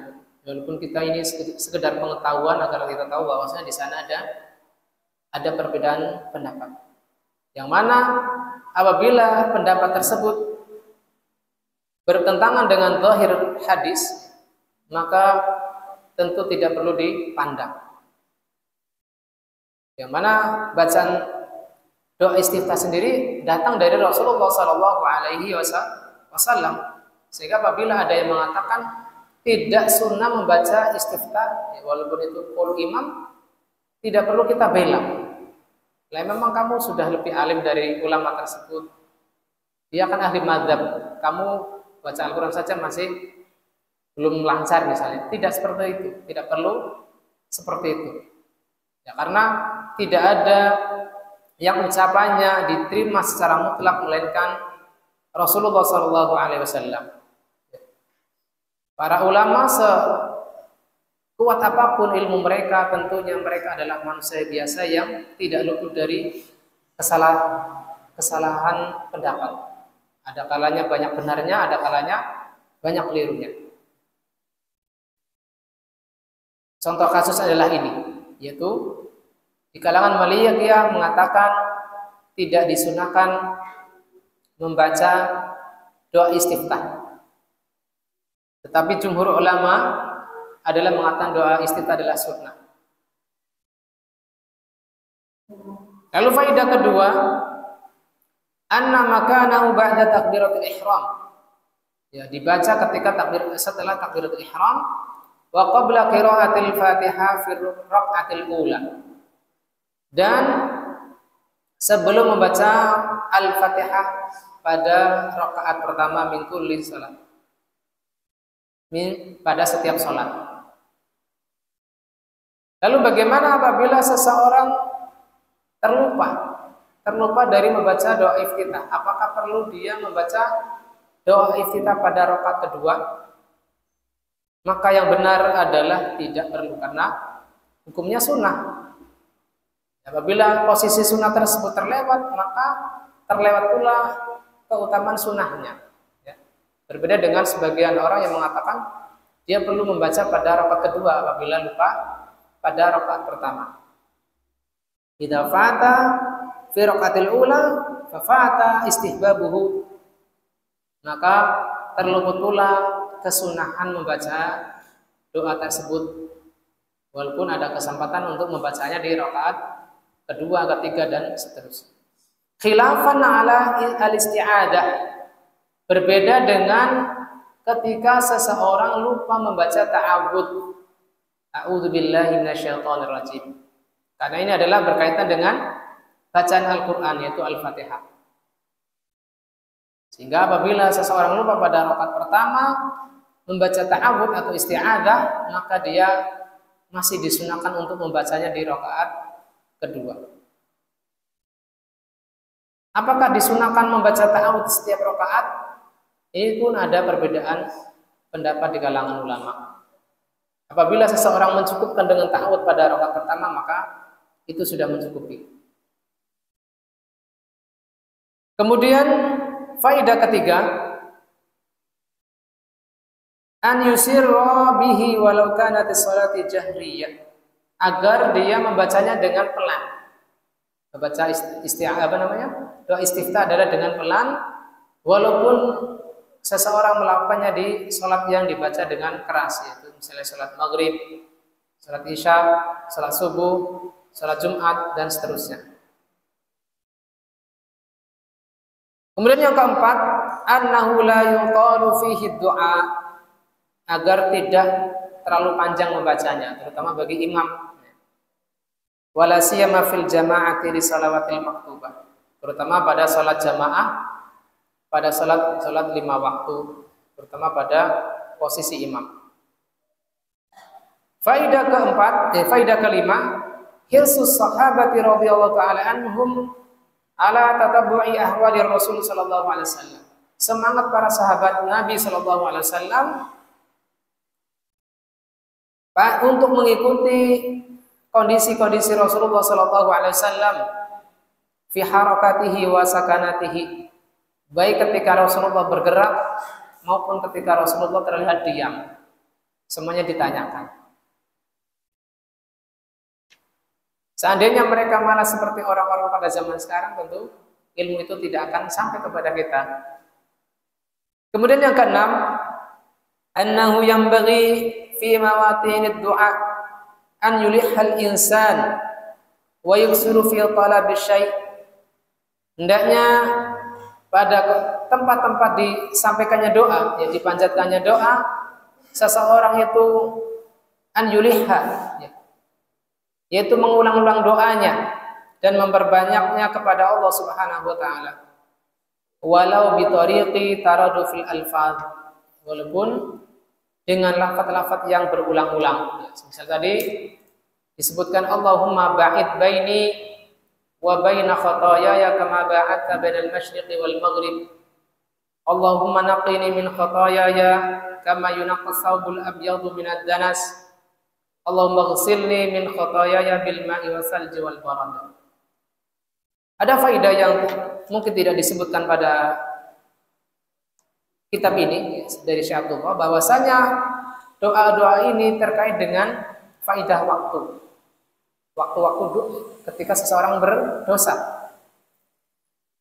Walaupun kita ini sekedar pengetahuan agar kita tahu bahwasanya di sana ada perbedaan pendapat. Yang mana apabila pendapat tersebut bertentangan dengan zahir hadis, maka tentu tidak perlu dipandang. Yang mana bacaan doa istiftah sendiri datang dari Rasulullah Shallallahu Alaihi Wasallam. Sehingga apabila ada yang mengatakan tidak sunnah membaca istiftah, ya walaupun itu qaul imam, tidak perlu kita bela. Lah memang kamu sudah lebih alim dari ulama tersebut, dia kan ahli mazhab, kamu baca Al-Quran saja masih belum lancar misalnya. Tidak seperti itu, tidak perlu seperti itu. Ya, karena tidak ada yang ucapannya diterima secara mutlak melainkan Rasulullah Shallallahu Alaihi Wasallam. Para ulama sekuat apapun ilmu mereka, tentunya mereka adalah manusia biasa yang tidak luput dari kesalahan pendapat. Ada kalanya banyak benarnya, ada kalanya banyak kelirunya. Contoh kasus adalah ini, yaitu di kalangan Malikiyah mengatakan tidak disunahkan membaca doa istiftah. Tetapi jumhur ulama adalah mengatakan doa istiftah adalah sunnah. Lalu faedah kedua, anna makanahu ba'da takbiratul ihram. Ya, dibaca ketika setelah takbiratul ihram wa qabla qiraatil Fatihah fi rak'atil ula. Dan sebelum membaca Al-Fatihah pada rakaat pertama min kulli salat. Pada setiap sholat. Lalu bagaimana apabila seseorang terlupa dari membaca doa iftitah? Apakah perlu dia membaca doa iftitah pada rakaat kedua? Maka yang benar adalah tidak perlu, karena hukumnya sunnah. Apabila posisi sunnah tersebut terlewat, maka terlewat pula keutamaan sunnahnya. Berbeda dengan sebagian orang yang mengatakan dia perlu membaca pada rakaat kedua apabila lupa pada rakaat pertama. Idza fata fi rakaatil ula fa fata istihbabuhu. Maka terluput pula kesunahan membaca doa tersebut walaupun ada kesempatan untuk membacanya di rakaat kedua, ketiga dan seterusnya. Khilafan ala al-isti'adah. Berbeda dengan ketika seseorang lupa membaca ta'awudz. A'udzubillahi minasyaitonir rajim. Karena ini adalah berkaitan dengan bacaan Al-Qur'an, yaitu Al-Fatihah. Sehingga apabila seseorang lupa pada rakaat pertama membaca ta'awudz atau isti'adzah, maka dia masih disunahkan untuk membacanya di rakaat kedua. Apakah disunahkan membaca ta'awudz setiap rakaat? Ini pun ada perbedaan pendapat di kalangan ulama. Apabila seseorang mencukupkan dengan ta'awudz pada rakaat pertama, maka itu sudah mencukupi. Kemudian faedah ketiga, an yusirra bihi walau kanat sholati jahriyah, agar dia membacanya dengan pelan. Membaca doa istiftah adalah dengan pelan, walaupun seseorang melakukannya di sholat yang dibaca dengan keras, yaitu misalnya sholat maghrib, sholat isya, sholat subuh, sholat Jumat, dan seterusnya. Kemudian yang keempat, annahu la yutalu fihi du'a, agar tidak terlalu panjang membacanya, terutama bagi imam. Wala siyama fil jama'ati li salawatil maktubah, terutama pada sholat jamaah, pada salat 5 waktu, terutama pada posisi imam. Faedah kelima, hirsus sahabati radhiyallahu ta'ala anhum ala tatabbu'i ahwali Rasul sallallahu alaihi wasallam. Semangat para sahabat Nabi sallallahu alaihi wasallam untuk mengikuti kondisi-kondisi Rasulullah sallallahu alaihi wasallam fi harakatihi wa sakanatihi, baik ketika Rasulullah bergerak maupun ketika Rasulullah terlihat diam, semuanya ditanyakan. Seandainya mereka malah seperti orang-orang pada zaman sekarang, tentu ilmu itu tidak akan sampai kepada kita. Kemudian yang keenam, annahu yanbaghi fi mawatinid du'a an yulihal insan wa yuksiru fi talabi syai'. Hendaknya pada tempat-tempat disampaikannya doa, ya dipanjatkannya doa, seseorang itu an yulihha, ya, yaitu mengulang-ulang doanya dan memperbanyaknya kepada Allah Subhanahu wa taala. Walau bi tariqi taradufil alfaz, walaupun dengan lafaz-lafaz yang berulang-ulang. Ya, misal tadi disebutkan Allahumma ba'id baini wa baina khataayaya kama ba'adta bainal masyriqi wal maghrib. Allahumma naqqini min khataayaya kama yunaqqas thawbul abyadu minad danas. Allahumma ghsilni min khataayaya bil ma'i wasalji wal barad. Ada faedah yang mungkin tidak disebutkan pada kitab ini dari Syekh Abdullah, bahwasanya doa-doa ini terkait dengan faedah waktu. Waktu-waktu ketika seseorang berdosa.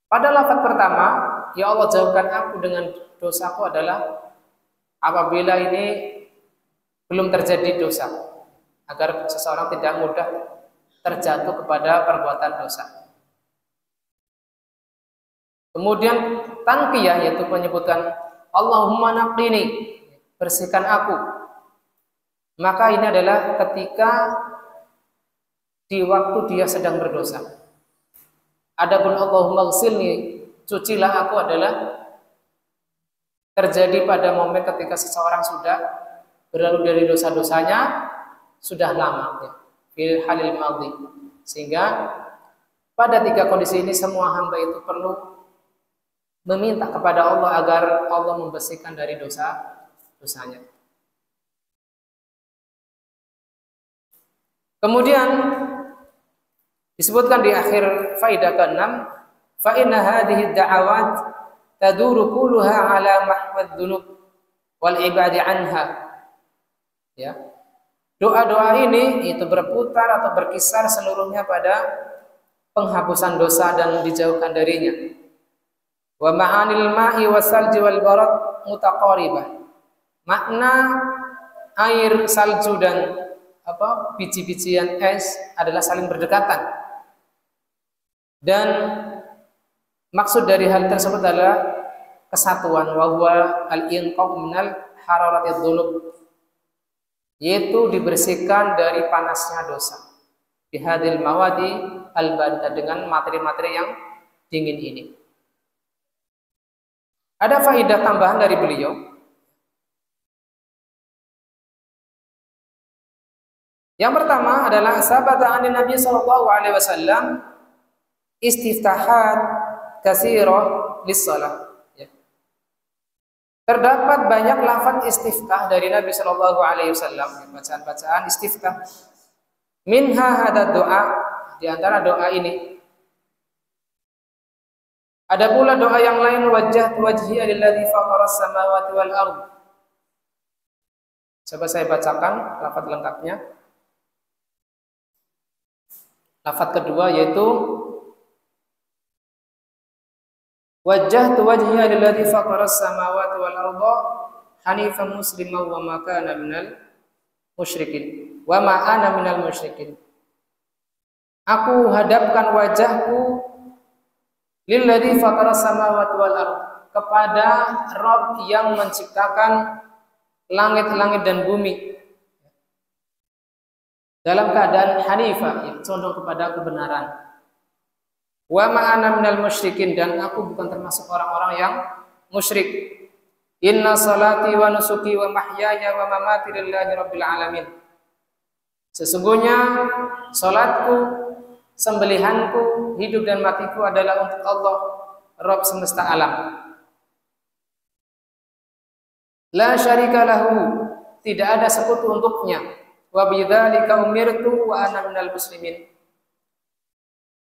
Pada lafaz pertama, ya Allah jauhkan aku dengan dosaku, adalah apabila ini belum terjadi dosa, agar seseorang tidak mudah terjatuh kepada perbuatan dosa. Kemudian tanqiyah, yaitu menyebutkan Allahumma naqqini, bersihkan aku. Maka ini adalah ketika di waktu dia sedang berdosa. Adapun Allahumma ghsilni, cucilah aku, adalah terjadi pada momen ketika seseorang sudah berlalu dari dosa-dosanya sudah lama, ya, fil halil madhi. Sehingga pada tiga kondisi ini semua hamba itu perlu meminta kepada Allah agar Allah membersihkan dari dosa-dosanya. Kemudian disebutkan di akhir faidah ke-6, fa inna hadhihi da'awat taduru kulluha ala mahwad dzunub wal ibadi anha. Ya. Doa-doa ini itu berputar atau berkisar seluruhnya pada penghapusan dosa dan dijauhkan darinya. Wa ma'anil ma'i wasalji wal barad mutaqaribah. Makna air, salju dan biji-bijian es adalah saling berdekatan. Dan maksud dari hal tersebut adalah kesatuan, wa huwa al-inqadh minal hararatidz dzunub, yaitu dibersihkan dari panasnya dosa. Bihadil mawadi al-barida, dengan materi-materi yang dingin ini. Ada faedah tambahan dari beliau. Yang pertama adalah sabata anin Nabi sallallahu alaihi wasallam istiftahat katsirah lis-shalah. Ya. Terdapat banyak lafaz istiftah dari Nabi sallallahu alaihi wasallam, bacaan-bacaan istiftah. Minha hada doa, di antara doa ini. Ada pula doa yang lain, wajjahtu wajhiya lilladzi fataras samawati wal ardh. Coba saya bacakan lafaz lengkapnya. Lafaz kedua yaitu wajjahtu wajhiya lilladzi fataras samawati wal ardh hanifan musliman wa ma kana minal musyrikin wa ma ana minal musyrikin. Aku hadapkan wajahku lilladzi fataras samawati wal ardh, kepada Rabb yang menciptakan langit-langit dan bumi, dalam keadaan hanifah, yang condong kepada kebenaran. Wa ma'ana minal musyrikin, dan aku bukan termasuk orang-orang yang musyrik. Inna salati wa nusuki wa mahyaya wa mamati lillahi rabbil alamin. Sesungguhnya salatku, sembelihanku, hidup dan matiku adalah untuk Allah, Rabb semesta alam. La syarika lahu, tidak ada sekutu untuknya, wa bidzalika umirtu wa ana minal muslimin.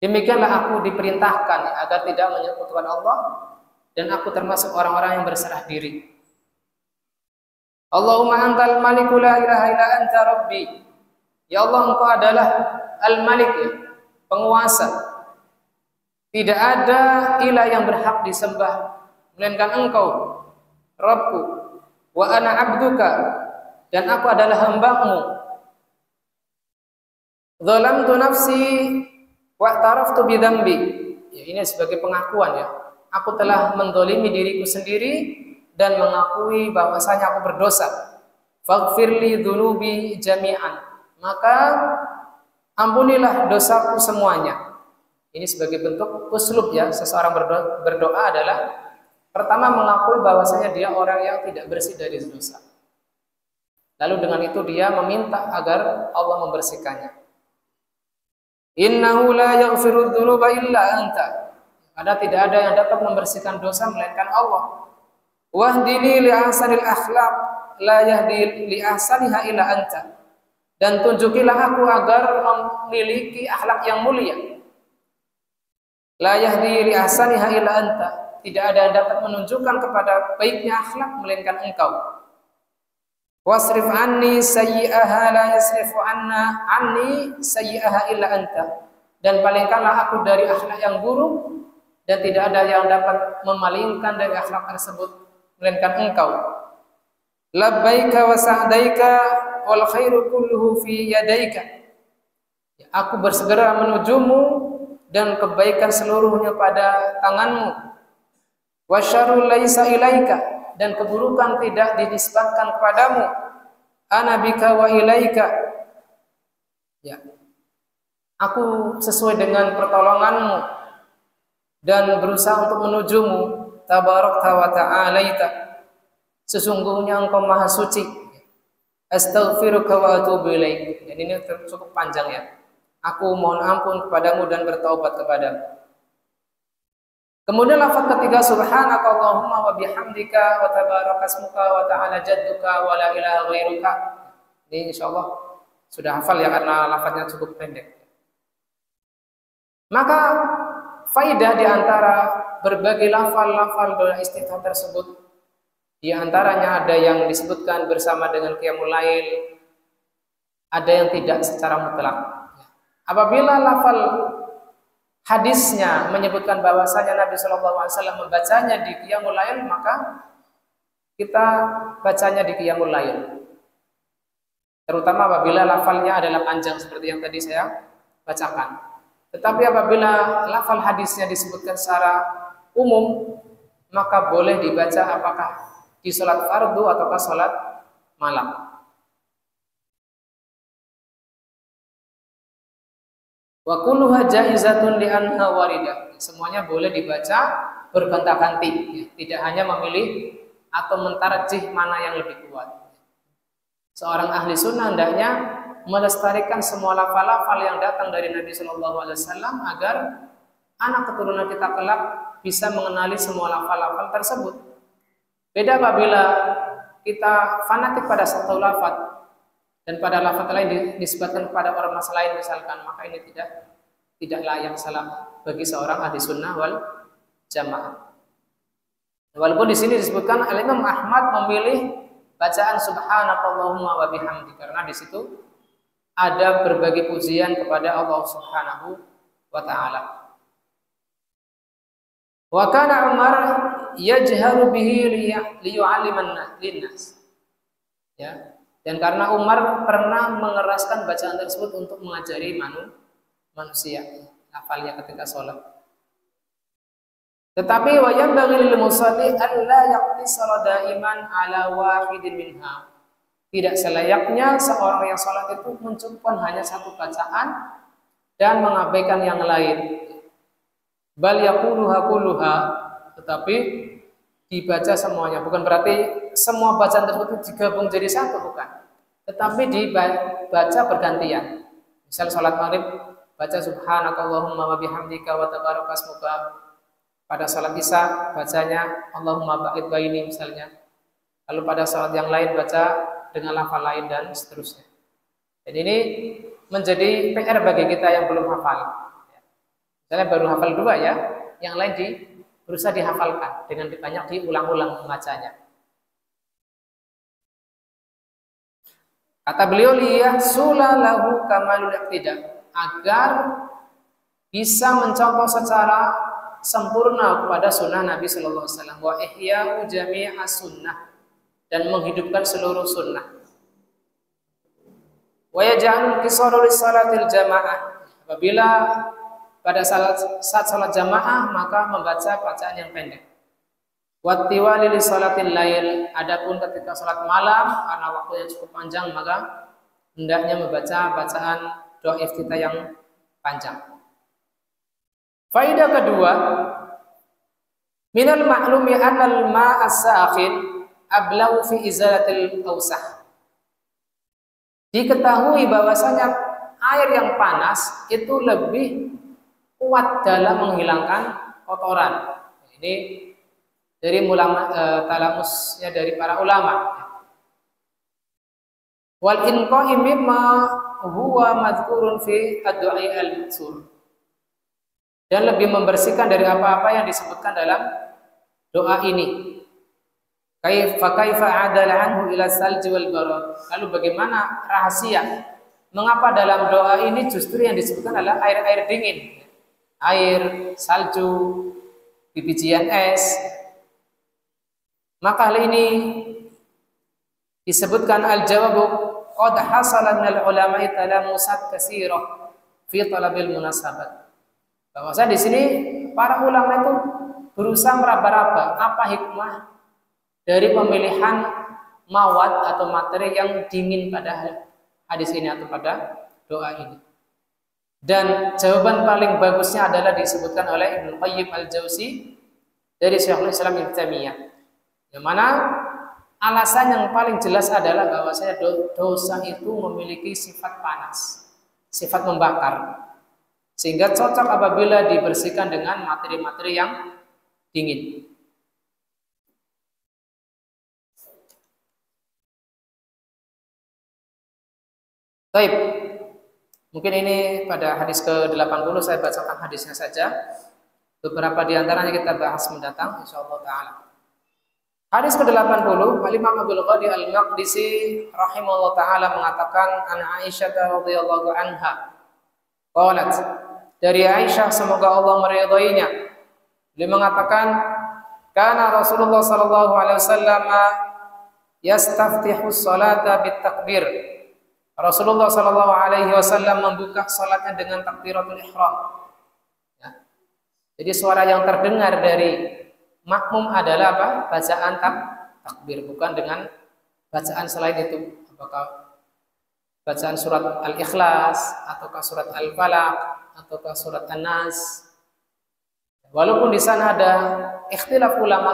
Demikianlah aku diperintahkan agar tidak menyekutukan Allah dan aku termasuk orang-orang yang berserah diri. Allahumma antal maliku la ilaha illa anta rabbi. Ya Allah, engkau adalah al-malik, penguasa. Tidak ada ilah yang berhak disembah melainkan engkau, Rabbku. Wa ana abduka, dan aku adalah hamba-Mu. Zalamtu nafsi wa'taraftu bidzambi. Ya, ini sebagai pengakuan ya. Aku telah mendolimi diriku sendiri dan mengakui bahwasanya aku berdosa. Faghfirli dzunubi jami'an. Maka ampunilah dosaku semuanya. Ini sebagai bentuk uslub ya. Seseorang berdoa adalah pertama mengakui bahwasanya dia orang yang tidak bersih dari dosa. Lalu dengan itu dia meminta agar Allah membersihkannya. Innahu la yaghfiru dzunuba illa anta. Karena tidak ada yang dapat membersihkan dosa melainkan Allah. Wahdini li ahsanil akhlaq la yahdi li ahsaniha illa anta. Dan tunjukilah aku agar memiliki akhlak yang mulia. La yahdi li ahsaniha illa anta. Tidak ada yang dapat menunjukkan kepada baiknya akhlak melainkan Engkau. Wasrif anni sayyi'aha la yasrifu anni sayyi'aha illa anta. Dan palingkanlah aku dari akhlak yang buruk dan tidak ada yang dapat memalingkan dari akhlak tersebut melainkan Engkau. Labbaika wa sa'daika wal khairu kulluhu fi yadaika. Aku bersegera menujumu dan kebaikan seluruhnya pada tanganmu. Wa syarrul laisa ilaika, dan keburukan tidak dinisbatkan kepadamu. Ana bika wa ilaika. Ya. Aku sesuai dengan pertolonganmu dan berusaha untuk menujumu. Tabarakta wa ta'alaita. Sesungguhnya Engkau Maha Suci. Astaghfiruka wa atubu ilaik. Dan ini cukup panjang ya. Aku mohon ampun kepadamu dan bertaubat kepadamu. Kemudian lafaz ketiga subhanaka Allahumma wa bihamdika wa tabarakasmuka wa ta'ala jadduka wa la ilaha ghairuka. Ini insyaallah sudah hafal ya karena lafaznya cukup pendek. Maka faidah di antara berbagai lafal-lafal doa istiftah tersebut, di antaranya ada yang disebutkan bersama dengan qiyamul lail, ada yang tidak secara mutlak. Apabila lafal hadisnya menyebutkan bahwasanya Nabi SAW membacanya di qiyamul lail, maka kita bacanya di qiyamul lail. Terutama apabila lafalnya adalah panjang seperti yang tadi saya bacakan. Tetapi apabila lafal hadisnya disebutkan secara umum, maka boleh dibaca apakah di sholat fardu ataukah sholat malam. Wa kulluha jaizatun li anha waridah. Semuanya boleh dibaca bergonta-ganti, tidak hanya memilih atau mentarjih mana yang lebih kuat. Seorang ahli sunnah hendaknya melestarikan semua lafal-lafal yang datang dari Nabi Shallallahu Alaihi Wasallam agar anak keturunan kita kelak bisa mengenali semua lafal-lafal tersebut. Beda apabila kita fanatik pada satu lafal dan pada lafaz lain disebutkan kepada orang mas lain misalkan, maka ini tidak layak salah bagi seorang ahli sunnah wal jamaah. Walaupun di sini disebutkan Al-Imam Ahmad memilih bacaan subhanakallahumma wa bihamdi karena di situ ada berbagai pujian kepada Allah Subhanahu wa taala. Wa kana Umar yajharu bihi liyu'alliman linnas. Ya. Dan karena Umar pernah mengeraskan bacaan tersebut untuk mengajari manusia hafalnya ketika sholat. Tetapi wa yanbaghi lil musalli alla yaqtisara daiman ala wahidin minha. Tidak selayaknya seorang yang sholat itu mencukupkan hanya satu bacaan dan mengabaikan yang lain. Bal yaquluha kulluha, tetapi dibaca semuanya. Bukan berarti semua bacaan tersebut digabung jadi satu, bukan. Tetapi dibaca bergantian. Misal sholat maghrib baca subhanakallahumma wa bihamdika wa tabarakasmuka. Pada sholat isya bacanya Allahumma ba'id baini misalnya. Lalu pada sholat yang lain baca dengan lafal lain dan seterusnya. Dan ini menjadi PR bagi kita yang belum hafal. Misalnya baru hafal 2 ya, yang lain berusaha dihafalkan dengan banyak diulang-ulang membacanya. Kata beliau, liyahsula lahu kamalul iqtida, agar bisa mencontoh secara sempurna kepada sunnah Nabi Sallallahu Alaihi Wasallam, wa ihya'u jami'a sunnah, dan menghidupkan seluruh sunnah. Wa yaj'alul qisaru lis-salatil jamaah, apabila pada saat salat jamaah maka membaca bacaan yang pendek. Wa tiwali lis-salatil lail, adapun ketika salat malam karena waktunya cukup panjang maka hendaknya membaca bacaan doa iftitah yang panjang. Faedah kedua, minal ma'lumi annal ma'a as-sakhil ablau fi izalatil awsah. Diketahui bahwasanya air yang panas itu lebih kuat dalam menghilangkan kotoran. Ini dari talamusnya dari para ulama. Wal inqa'i mimma huwa madhkurun fi ad-du'a al-maksur. Dan lebih membersihkan dari apa-apa yang disebutkan dalam doa ini. Kaifa adala anhu ila salji wal barad. Lalu bagaimana rahasia? Mengapa dalam doa ini justru yang disebutkan adalah air-air dingin, air salju, bibijian es? Maka hal ini disebutkan al-jawabu qad hasala minal ulama'i talamusat katsirah fi talabil munasabat. Bahwasanya di sini para ulama itu berusaha meraba-raba apa hikmah dari pemilihan mawad atau materi yang dingin pada hadis ini atau pada doa ini. Dan jawaban paling bagusnya adalah disebutkan oleh Ibnu Qayyim al-Jauzi dari Syekhul Islam Ibnu Taimiyah. Yang mana alasan yang paling jelas adalah bahwasanya dosa itu memiliki sifat panas, sifat membakar, sehingga cocok apabila dibersihkan dengan materi-materi yang dingin. Baik, mungkin ini pada hadis ke-80 saya bacakan hadisnya saja. Beberapa di antaranya kita bahas mendatang insyaallah taala. Hadis ke-80, Imam Abdul Ghani Al-Maqdisi rahimahullah taala mengatakan an Aisyah radhiyallahu anha. Qalat, dari Aisyah semoga Allah meridainya, dia mengatakan kana Rasulullah sallallahu alaihi wasallam yastaftihu sholata bitakbir. Rasulullah sallallahu alaihi wasallam membuka salatnya dengan takbiratul ihram. Ya. Jadi suara yang terdengar dari makmum adalah apa? Bacaan takbir, bukan dengan bacaan selain itu. Apakah bacaan surat Al-Ikhlas ataukah surat Al-Falaq ataukah surat An-Nas. Walaupun di sana ada ikhtilaf ulama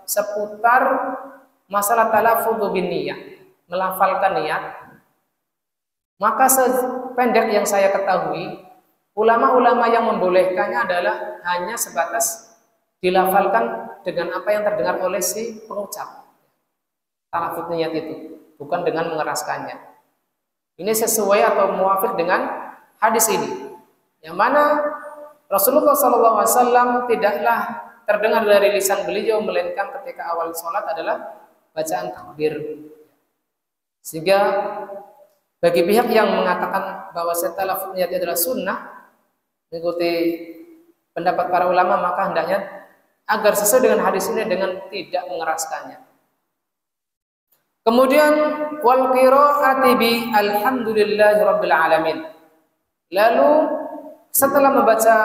seputar masalah talaffuz bin niyah, melafalkan niat. Maka sependek yang saya ketahui, ulama-ulama yang membolehkannya adalah hanya sebatas dilafalkan dengan apa yang terdengar oleh si pengucap. Talaffuz niat itu, bukan dengan mengeraskannya. Ini sesuai atau muafik dengan hadis ini, yang mana Rasulullah SAW tidaklah terdengar dari lisan beliau melainkan ketika awal sholat adalah bacaan takbir. Sehingga bagi pihak yang mengatakan bahwa talaffuz niat adalah sunnah, mengikuti pendapat para ulama, maka hendaknya agar sesuai dengan hadis ini dengan tidak mengeraskannya. Kemudian wal qiraati bi alhamdulillahirabbil alamin. Lalu setelah membaca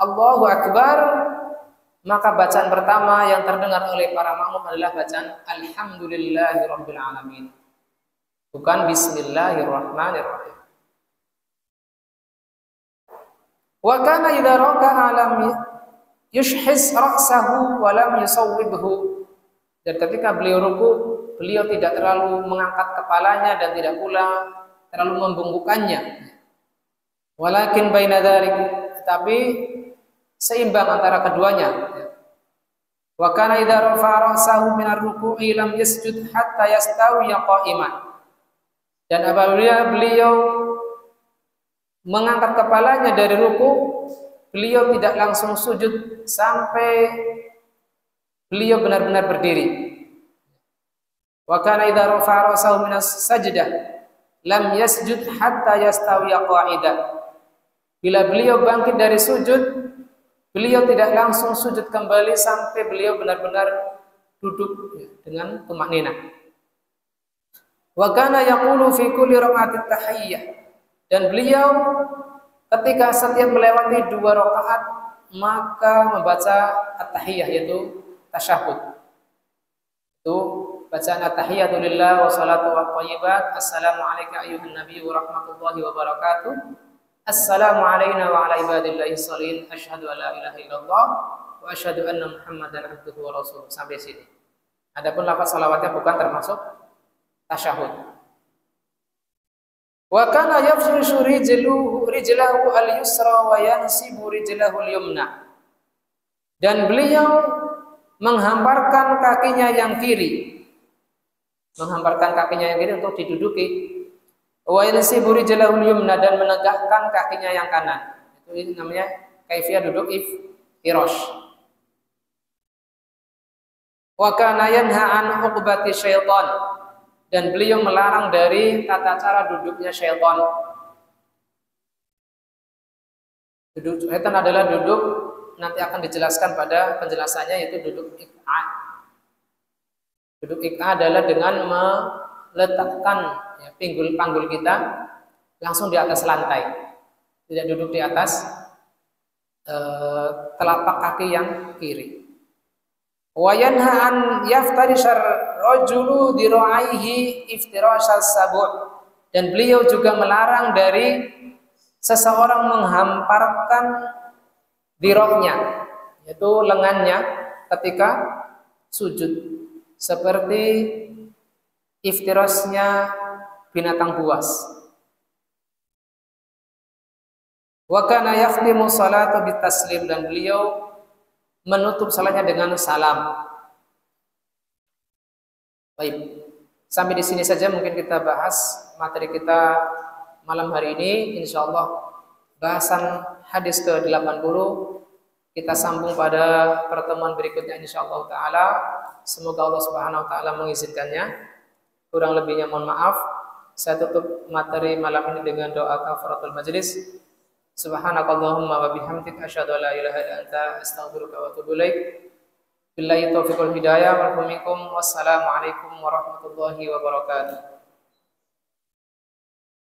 Allahu Akbar, maka bacaan pertama yang terdengar oleh para makmum adalah bacaan alhamdulillahirabbil alamin. Bukan bismillahirrahmanirrahim. Wa kana idza raka'a lam yushhis ra'sahu wa lam yusawwibhu. Dan ketika beliau ruku, beliau tidak terlalu mengangkat kepalanya dan tidak pula terlalu membungkukkannya. Walakin baina dzalik, tetapi seimbang antara keduanya. Wa kana idza rafa'a ra'sahu min ar-ruku'i lam yasjud hatta yastawiya qa'iman. Dan apabila beliau mengangkat kepalanya dari ruku, beliau tidak langsung sujud sampai beliau benar-benar berdiri. Wa kana idza rafa'a ra'sahu minas sajdah lam yasjud hatta yastawiya qa'idan. Bila beliau bangkit dari sujud, beliau tidak langsung sujud kembali sampai beliau benar-benar duduk dengan tumakninah. Wa kana yaqulu fi kulli raka'atit tahiyyah, dan beliau ketika setiap melewati 2 rakaat maka membaca at-tahiyyah, yaitu tasyahud. Itu bacaan at-tahiyyatu lillah wa salatu wa thayyibat. Assalamu alayka ayyuhan nabiyyu wa rahmatullahi wa barakatuh. Assalamu alayna wa ala ibadillahi sholihin. Asyhadu an la ilaha illallah wa asyhadu anna Muhammadan abduhu wa rasuluh. Sampai sini. Adapun lafaz salawatnya bukan termasuk tasyahud. Wa kana yafshishu rijlahu al-yusra wa yansibu rijlahu al-yumna. Dan beliau menghamparkan kakinya yang kiri. Menghamparkan kakinya yang kiri untuk diduduki. Wa yansibu rijlahu al-yumna, dan menegakkan kakinya yang kanan. Itu namanya kaifiyah duduk iftirosh. Wa kana yanha an uqbati syaitan, dan beliau melarang dari tata cara duduknya syaitan. Duduk syaitan adalah duduk, nanti akan dijelaskan pada penjelasannya, yaitu duduk ik'a. Duduk ik'a adalah dengan meletakkan panggul kita langsung di atas lantai, tidak duduk di atas telapak kaki yang kiri. Wa yanha an yaftarishar rajulu diraihi iftirashas sabu', dan beliau juga melarang dari seseorang menghamparkan diroknya, yaitu lengannya ketika sujud, seperti iftirasnya binatang buas. Wa kana yaftimu salata bitaslim, dan beliau menutup salatnya dengan salam. Baik, sampai di sini saja mungkin kita bahas materi kita malam hari ini. Insyaallah bahasan hadis ke-80 kita sambung pada pertemuan berikutnya insyaallah taala. Semoga Allah Subhanahu wa taala mengizinkannya. Kurang lebihnya mohon maaf. Saya tutup materi malam ini dengan doa kafaratul majlis. Subhanakallahumma wa bihamdika asyhadu an la ilaha illa anta astaghfiruka wa atubu ilaik. Billahi taufiq wal hidayah. Wassalamu alaikum warahmatullahi wabarakatuh.